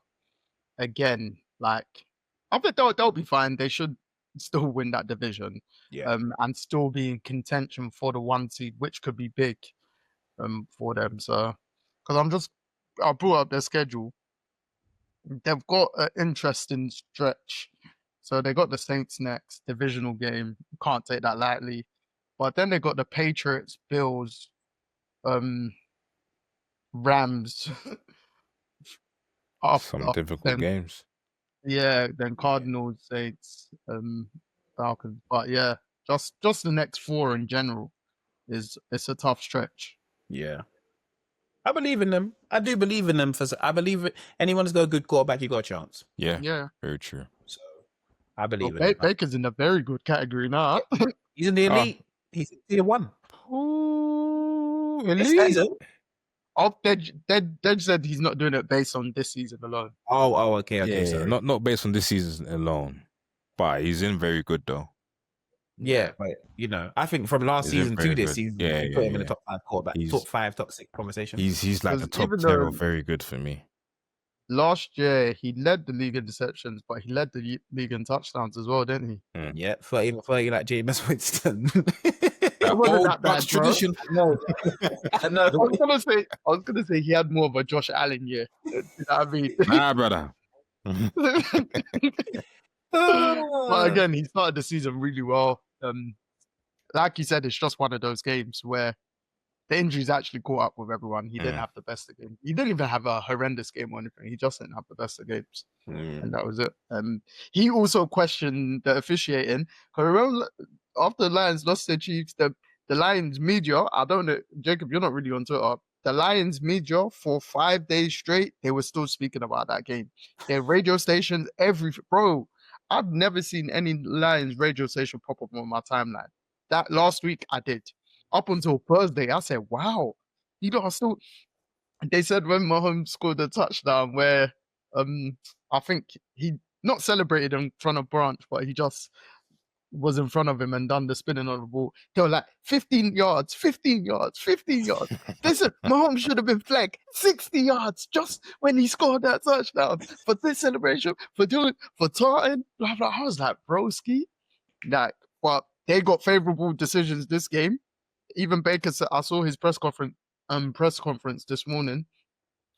again, like, I think they'll be fine. They should still win that division, and still be in contention for the 1 seed, which could be big, for them. So, because I brought up their schedule. They've got an interesting stretch. So they got the Saints next, divisional game. Can't take that lightly. But then they got the Patriots, Bills, Rams. Some difficult games. Yeah, then Cardinals, Saints, Falcons. But yeah, just the next 4 in general it's a tough stretch. Yeah. I believe in them. I do believe in them. I believe it. Anyone who's got a good quarterback, you got a chance. Yeah. Very true. So I believe in them. Baker's in a very good category now. He's in the elite. He's in tier 1. Ooh, elite. Dej said he's not doing it based on this season alone. Oh, okay. Yeah, sorry. not based on this season alone, but he's in very good though. Yeah, but I think from last season to this season, you put him in the top 5 quarterback, top 5, top 6 conversation. He's like the top 10 of very good for me. Last year he led the league in interceptions, but he led the league in touchdowns as well, didn't he? Yeah, 30 like Jameis Winston. It wasn't that bad, tradition. I know. I was gonna say he had more of a Josh Allen year. You know what I mean? Nah, brother. But again, he started the season really well. Like you said, it's just one of those games where the injuries actually caught up with everyone. He didn't have the best of games. He didn't even have a horrendous game or anything. He just didn't have the best of games. And that was it. He also questioned the officiating. Remember, after the Lions lost their Chiefs, the Lions media, I don't know, Jacob, you're not really on Twitter. The Lions media, for 5 days straight, they were still speaking about that game. Their radio stations, bro, I've never seen any Lions radio station pop up on my timeline. That last week, I did. Up until Thursday, I said, wow, are still. They said when Mahomes scored a touchdown where I think he not celebrated in front of Branch, but he just was in front of him and done the spinning on the ball. They were like, 15 yards, 15 yards, 15 yards. They said Mahomes should have been flagged 60 yards just when he scored that touchdown for this celebration, for tarting, blah, blah. I was like, broski. But they got favorable decisions this game. even Baker said, I saw his press conference this morning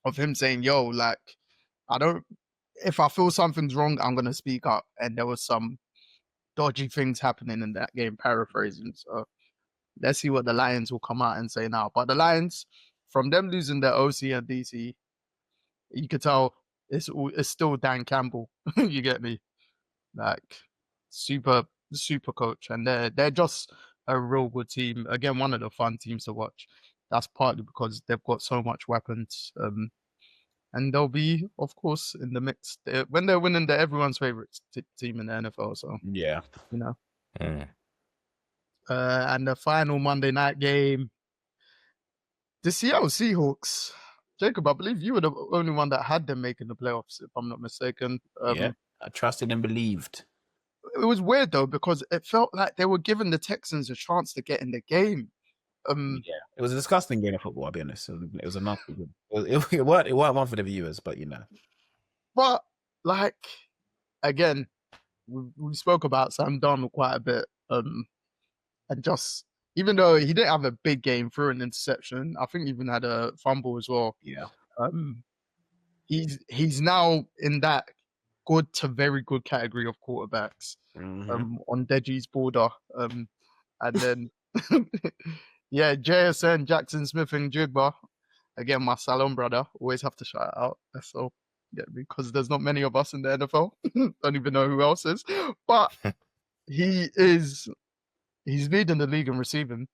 of him saying, "Yo, like, I don't. If I feel something's wrong, I'm gonna speak up." And there was some dodgy things happening in that game, paraphrasing. So let's see what the Lions will come out and say now. But the Lions, from them losing their OC and DC, you could tell it's still Dan Campbell. You get me? Like super coach, and they're just a real good team. Again, one of the fun teams to watch. That's partly because they've got so much weapons. And they'll be, of course, in the mix. When they're winning, they're everyone's favorite team in the NFL. So, Yeah. you know. Mm. And the final Monday night game, the Seattle Seahawks. Jacob, I believe you were the only one that had them making the playoffs, if I'm not mistaken. Yeah. I trusted and believed. It was weird though because it felt like they were giving the Texans a chance to get in the game. Yeah, it was a disgusting game of football. I'll be honest. It was a nasty game. It weren't one for the viewers, but But like again, we spoke about Sam Darnold quite a bit. And just even though he didn't have a big game through an interception, I think he even had a fumble as well. Yeah. He's now in that good to very good category of quarterbacks. On Deji's border. And then yeah, JSN, Jackson Smith and Jigba. Again, my Salon brother. Always have to shout out. That's all. Yeah, because there's not many of us in the NFL. Don't even know who else is. But he's leading the league in receiving.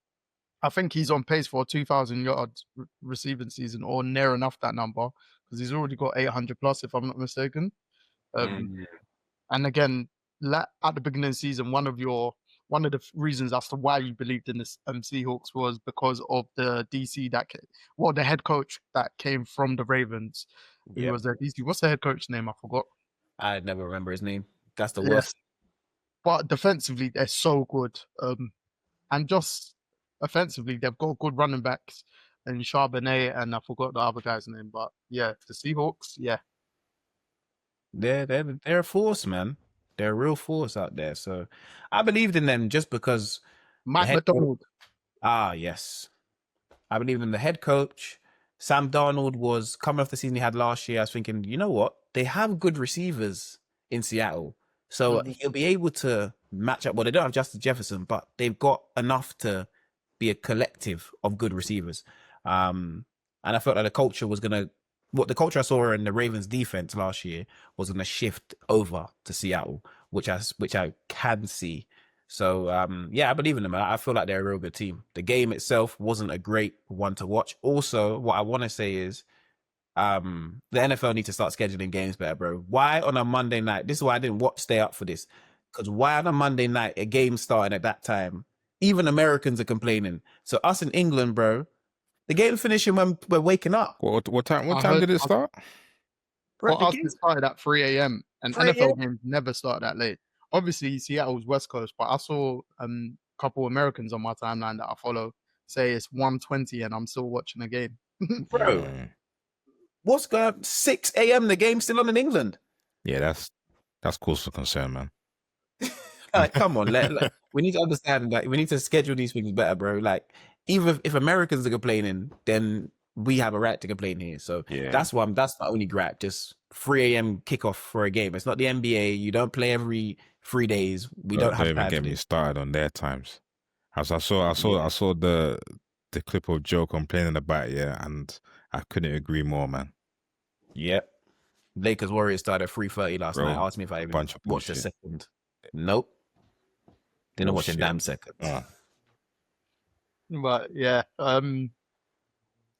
I think he's on pace for a 2,000 yards receiving season or near enough that number because he's already got 800 plus, if I'm not mistaken. And again, at the beginning of the season, one of the reasons as to why you believed in this Seahawks was because of the DC the head coach that came from the Ravens. He was their DC. What's the head coach name? I forgot. I never remember his name. That's the worst. But defensively, they're so good. And just offensively, they've got good running backs and Charbonnet, and I forgot the other guy's name. But yeah, the Seahawks, yeah. They're a force, man. They're a real force out there. So I believed in them just because Mike McDonald. Yes. I believed in the head coach. Sam Darnold was coming off the season he had last year. I was thinking, you know what? They have good receivers in Seattle. So he'll be able to match up. Well, they don't have Justin Jefferson, but they've got enough to be a collective of good receivers. And I felt like the culture was the culture I saw in the Ravens defense last year was going to shift over to Seattle, which I can see. So, I believe in them. I feel like they're a real good team. The game itself wasn't a great one to watch. Also, what I want to say is, the NFL needs to start scheduling games better, bro. Why on a Monday night? This is why I didn't stay up for this. Because why on a Monday night, a game starting at that time? Even Americans are complaining. So us in England, bro, the game finishing when we're waking up. What time did it start? For us, it started at 3 a.m. and 3 NFL games never start that late. Obviously, Seattle's West Coast, but I saw a couple Americans on my timeline that I follow say it's 1:20 and I'm still watching the game. Bro, what's going on? 6 a.m. the game's still on in England. Yeah, that's cause for concern, man. Like, come on, we need to understand that we need to schedule these things better, bro. Like, even if Americans are complaining, then we have a right to complain here. So that's my only gripe. Just 3 a.m. kickoff for a game. It's not the NBA. You don't play every 3 days. We don't have time. Get me started on their times. As I saw the clip of Joe complaining about it, and I couldn't agree more, man. Yep. Lakers Warriors started at 3:30 last night. Asked me if I even watched a second. Nope. Didn't watch a damn second. But yeah,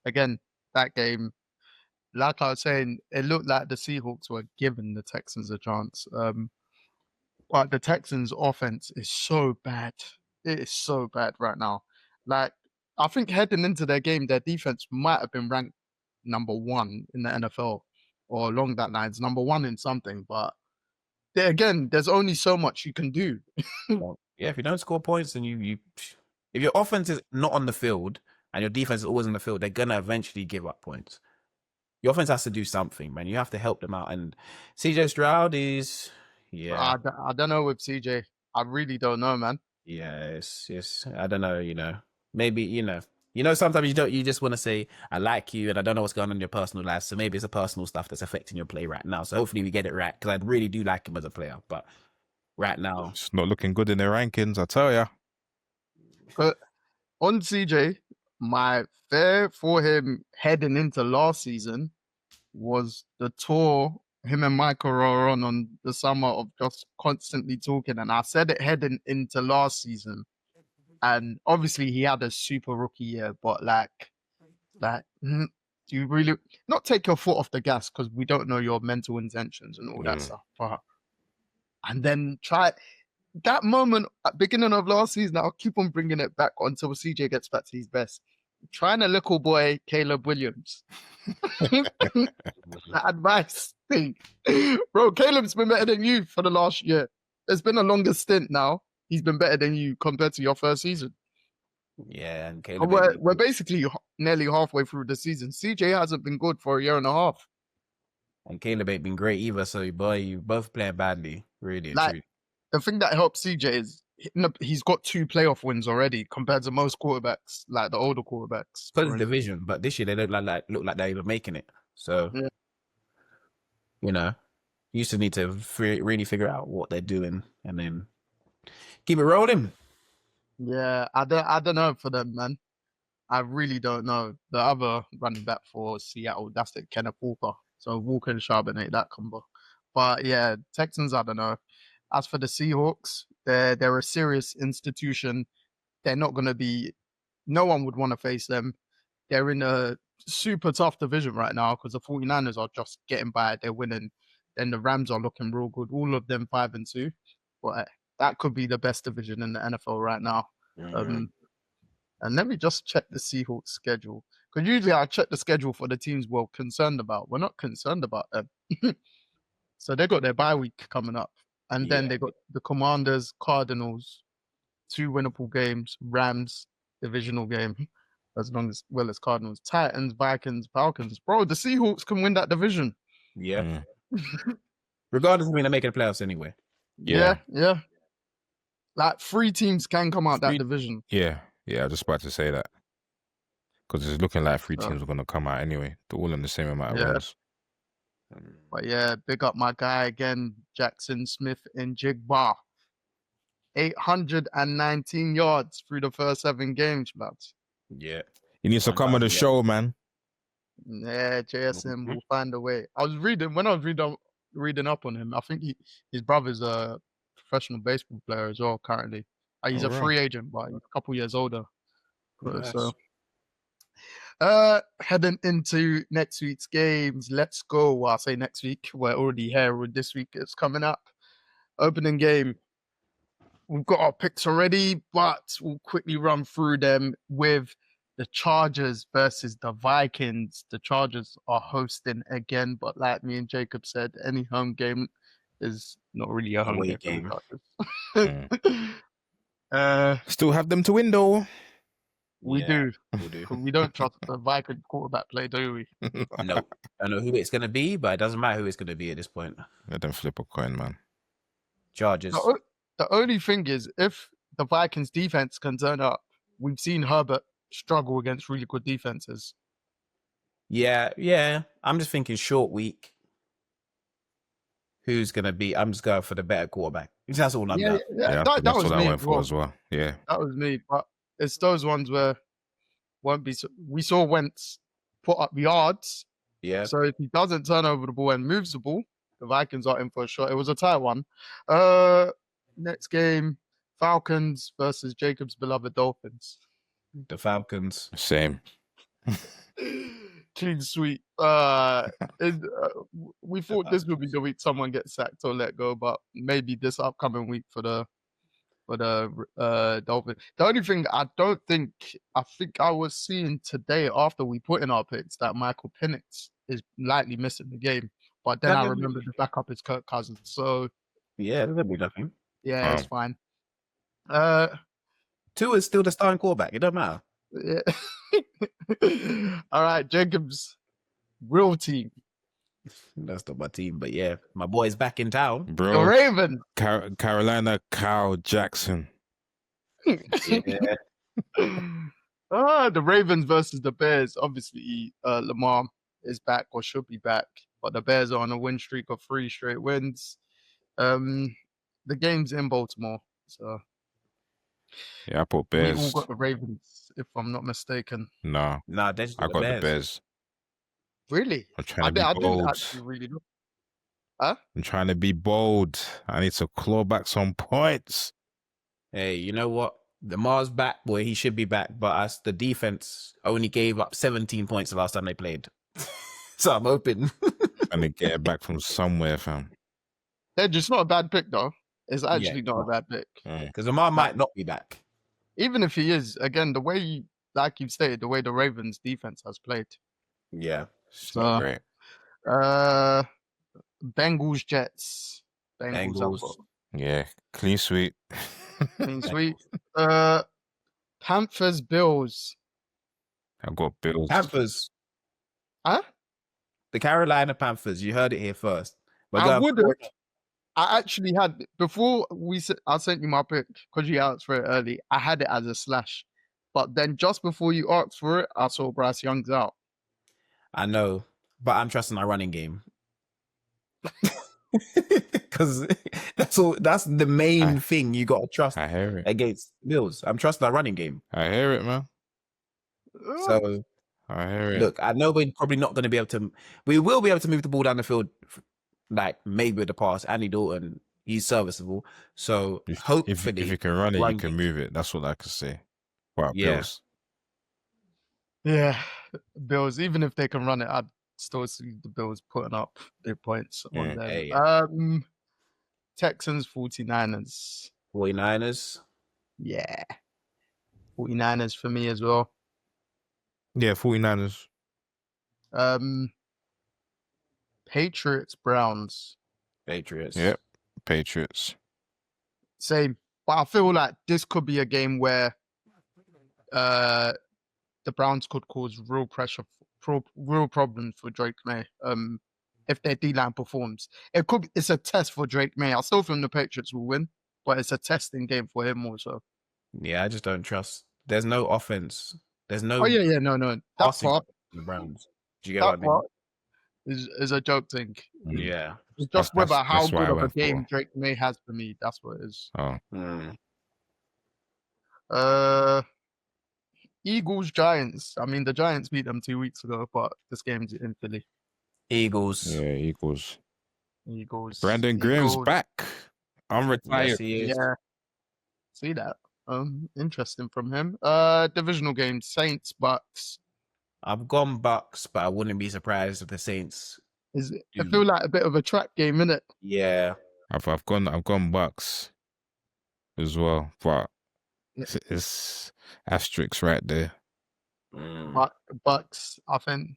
again, that game, like I was saying, it looked like the Seahawks were giving the Texans a chance. But the Texans' offense is so bad. It is so bad right now. Like, I think heading into their game, their defense might have been ranked number 1 in the NFL or along that lines, number 1 in something. But again, there's only so much you can do. Yeah, if you don't score points, then if your offense is not on the field and your defense is always on the field, they're gonna eventually give up points. Your offense has to do something, man. You have to help them out. And CJ Stroud is, I don't know with CJ. I really don't know, man. Yeah, it's I don't know. maybe, sometimes you just want to say, I like you and I don't know what's going on in your personal life. So maybe it's a personal stuff that's affecting your play right now. So hopefully we get it right, because I really do like him as a player. But right now, It's not looking good in their rankings, I tell ya. But on CJ, my fear for him heading into last season was the tour him and Michael were on the summer of just constantly talking. And I said it heading into last season. And obviously he had a super rookie year, but do you really not take your foot off the gas, because we don't know your mental intentions and all that stuff. But and then try that moment at beginning of last season. I'll keep on bringing it back until CJ gets back to his best. Trying a little boy Caleb Williams. That advice thing, bro. Caleb's been better than you for the last year. There's been a longer stint now. He's been better than you compared to your first season. yeah, and And Caleb, we're basically nearly halfway through the season. CJ hasn't been good for a year and a half. and Caleb ain't been great either. So, boy, you both playing badly, really and Like, truly. the thing that helps CJ is he's got 2 playoff wins already compared to most quarterbacks, like the older quarterbacks. Because of division, but this year they look like they're even making it. So, Yeah. You used to need to really figure out what they're doing and then keep it rolling. Yeah, I don't know for them, man. I really don't know. The other running back for Seattle, that's it, Kenneth Walker. So Walker and Charbonnet, that combo. But yeah, Texans, I don't know. As for the Seahawks, they're a serious institution. They're not going to be. No one would want to face them. They're in a super tough division right now because the 49ers are just getting by. They're winning. Then the Rams are looking real good. All of them 5-2. But that could be the best division in the NFL right now. And let me just check the Seahawks schedule. Because usually I check the schedule for the teams we're concerned about. We're not concerned about them. So they got their bye week coming up. And then they got the Commanders, Cardinals, 2 winnable games, Rams, divisional game, well as Cardinals, Titans, Vikings, Falcons. Bro, the Seahawks can win that division. Yeah. Regardless of when they're making the playoffs anyway. Yeah. Like 3 teams can come out that division. Yeah, I was just about to say that. Because it's looking like 3 teams are going to come out anyway. They're all in the same amount of runs. But yeah, big up my guy again, Jackson Smith in Jigba. 819 yards through the first 7 games, lads. Yeah. He needs to come on the show, man. Yeah, JSM will find a way. I was reading up on him. I think his brother's a professional baseball player as well currently. He's a free agent, but he's a couple years older. Nice. So, heading into next week's games, let's go. Well, I say next week. We're already here with this week. It's coming up. Opening game. We've got our picks already, but we'll quickly run through them with the Chargers versus the Vikings. The Chargers are hosting again, but like me and Jacob said, any home game is not really a home game for the Chargers. Still have them to win, though. We do. We don't trust the Viking quarterback play, do we? No. I know who it's going to be, but it doesn't matter who it's going to be at this point. Let them flip a coin, man. Chargers. The only thing is, if the Vikings defense can turn up, we've seen Herbert struggle against really good defenses. Yeah. I'm just thinking short week. Who's going to be? I'm just going for the better quarterback. That's all I'm doing. Yeah, that was what me I went for as well. Yeah. That was me. But it's those ones where we saw Wentz put up yards. Yeah. So if he doesn't turn over the ball and moves the ball, the Vikings are in for a shot. It was a tight one. Next game, Falcons versus Jacob's beloved Dolphins. The Falcons. Same. Clean sweep. We thought this would be the week someone gets sacked or let go, but maybe this upcoming week for the Dolphins. The only thing I think I was seeing today after we put in our picks that Michael Penix is likely missing the game, but then I remember the backup is Kirk Cousins. So yeah, that'll be nothing. Yeah, it's fine. Tua is still the starting quarterback. It don't matter. Yeah. All right, Jacob's real team. That's not my team, but yeah, my boy's back in town. Bro, The Ravens. Carolina, Kyle Jackson. Yeah. The Ravens versus the Bears. Obviously, Lamar is back or should be back, but the Bears are on a win streak of 3 straight wins. The game's in Baltimore, so Yeah, I put we all Bears. got the Ravens, if I'm not mistaken. Nah, Nah, Deji I got the got the Bears. Bears. Really? I'm trying to be I didn't bold. actually really look. Huh? I'm trying to be bold. I need to claw back some points. Hey, you know what? The Mars back, boy, he should be back, but us, the defense only gave up 17 points the last time they played. So I'm hoping. Trying to get it back from somewhere, fam. They're just not a bad pick, though. It's Yeah, actually not a bad pick. because Lamar might not be back. Even if he is, again, the way like you've stated, the way the Ravens defense has played. Yeah. It's So, not great. Bengals, Jets. Bengals, I've Bengals. got Yeah, clean sweep. clean sweep. Panthers, Bills. I got Bills. Panthers. Huh? The Carolina Panthers. You heard it here first. We're I going would for have. I actually had before I sent you my pick because you asked for it early. I had it as a slash, but then just before you asked for it, I saw Bryce Young's out. I know, but I'm trusting our running game. Because that's the main thing you got to trust I hear it. against Bills. I'm trusting our running game. I hear it, man. So I hear it. look, I know we're probably not going to be able to. We will be able to move the ball down the field, like maybe with the pass. Andy Dalton, he's serviceable. So hopefully, if you can run it, you run can game. move it. That's what I can say. Wow, Yeah. Bills. Yeah, Bills. Even if they can run it, I'd still see the Bills putting up their points on them. Hey. Texans, 49ers. 49ers. Yeah, 49ers for me as well. Yeah, 49ers. Patriots, Browns. Patriots. Yep, Patriots. Same, but I feel like this could be a game where the Browns could cause real pressure, real problems for Drake May. If their D-line performs, it's a test for Drake May. I still think the Patriots will win, but it's a testing game for him also. Yeah, I just don't trust. There's no offense. There's no. Oh yeah, no. That passing part, the Browns. Do you get what I that mean? part is a joke thing. Yeah. It's just whether how that's why good I of a went for. game Drake May has for me. That's what it is. Oh, Eagles, Giants. I mean, the Giants beat them 2 weeks ago, but this game's in Philly. Eagles. yeah, Eagles. Eagles. Brandon Graham's Eagles. back. I'm retired. Yes, he is. Yeah. See that? Interesting from him. Divisional game, Saints, Bucks. I've gone Bucks, but I wouldn't be surprised if the Saints. I feel like a bit of a trap game, innit? Yeah. I've gone Bucks as well, but it's asterisks right there. But Bucks, I think,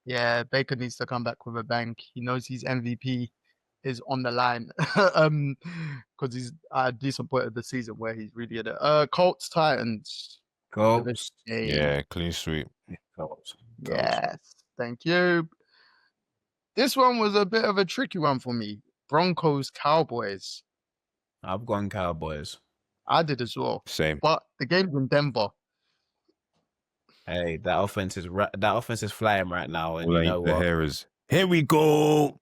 yeah, Baker needs to come back with a bang. He knows his MVP is on the line, because he's at a decent point of the season where he's really at it. Colts, Titans. Colts. Yeah, clean sweep. Colts. Yes, thank you. This one was a bit of a tricky one for me. Broncos, Cowboys. I've gone Cowboys. I did as well. Same. But the game's in Denver. Hey, that offense is flying right now, and All you know the what? hair is. Here we go.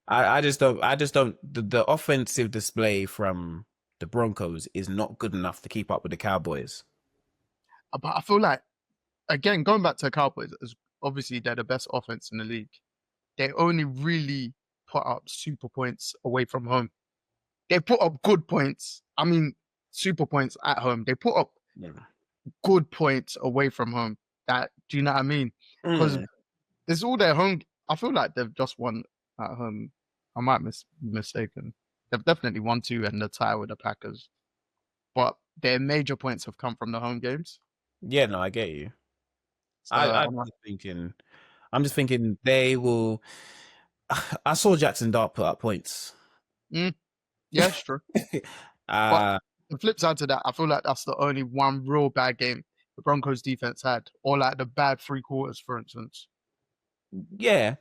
I just don't. The offensive display from the Broncos is not good enough to keep up with the Cowboys. But I feel like, again, going back to the Cowboys, obviously they're the best offense in the league. They only really put up super points away from home. They put up good points. I mean, super points at home. They put up good points away from home. Do you know what I mean? Because it's all their home. I feel like they've just won at home. I might be mistaken. They've definitely won 2 and the tie with the Packers. But their major points have come from the home games. Yeah, no, I get you. So, I'm just thinking they will. I saw Jackson Dart put up points. yeah, it's true. But the flip side to that, I feel like that's the only one real bad game the Broncos defense had, or like the bad 3 quarters, for instance. Yeah,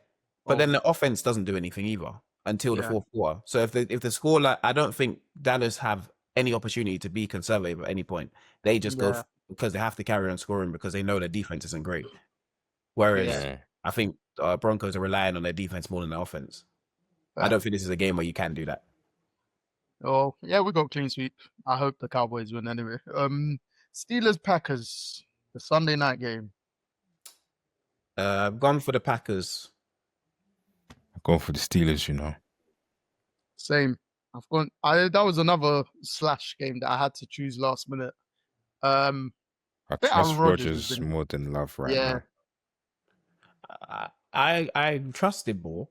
but then the offense doesn't do anything either until the fourth quarter. So if the score, like, I don't think Dallas have any opportunity to be conservative at any point. They just go because they have to carry on scoring because they know their defense isn't great. Whereas Yeah. I think Broncos are relying on their defense more than their offense. I don't think this is a game where you can do that. Oh, yeah, we got clean sweep. I hope the Cowboys win anyway. Steelers Packers, the Sunday night game. I've gone for the Packers. I'm going for the Steelers, you know. Same. That was another slash game that I had to choose last minute. I think trust Aaron Rodgers has Rodgers been- more than Love right Yeah. now. I trust him more.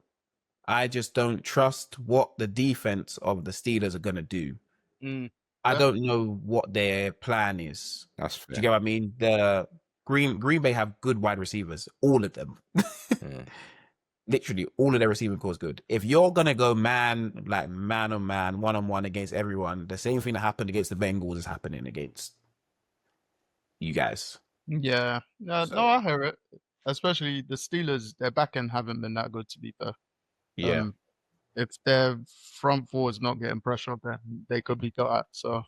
I just don't trust what the defense of the Steelers are gonna do. I don't know what their plan is. That's Do you fair. get what I mean? The Green Bay have good wide receivers, all of them. Literally, all of their receiving core is good. If you're gonna go man on man, 1-on-1 against everyone, the same thing that happened against the Bengals is happening against you guys. Yeah. No, I hear it. Especially the Steelers, their back end haven't been that good, to be fair. Yeah. If their front four is not getting pressure, then they could be cut at. So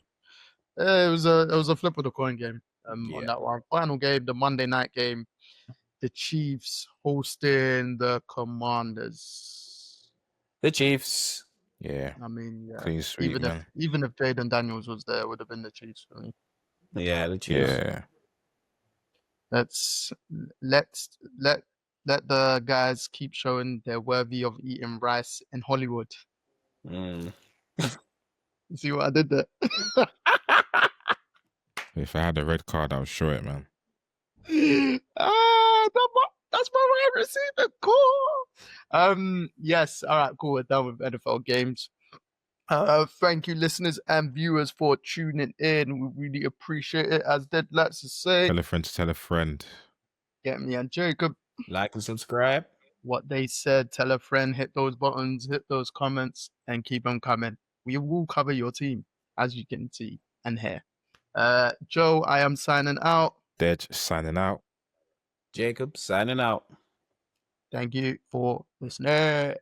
it was a flip of the coin game on that one. Final game, the Monday night game, the Chiefs hosting the Commanders. The Chiefs. Yeah. I mean, yeah. Clean sweep, man. Even if Jaden Daniels was there, it would have been the Chiefs for me. Yeah, the Chiefs. Yeah. Let the guys keep showing they're worthy of eating rice in Hollywood. You see what I did there? If I had a red card, I would show it, man. That's my wide receiver. Cool. Yes. All right. Cool. We're done with NFL games. Thank you, listeners and viewers, for tuning in. We really appreciate it. As Dead likes to say, Tell a friend to tell a friend. get me and Jacob. Like and subscribe. What they said, tell a friend, hit those buttons, hit those comments, and keep them coming. We will cover your team, as you can see and hear. Joe, I am signing out. Dej signing out. Jacob signing out. Thank you for listening.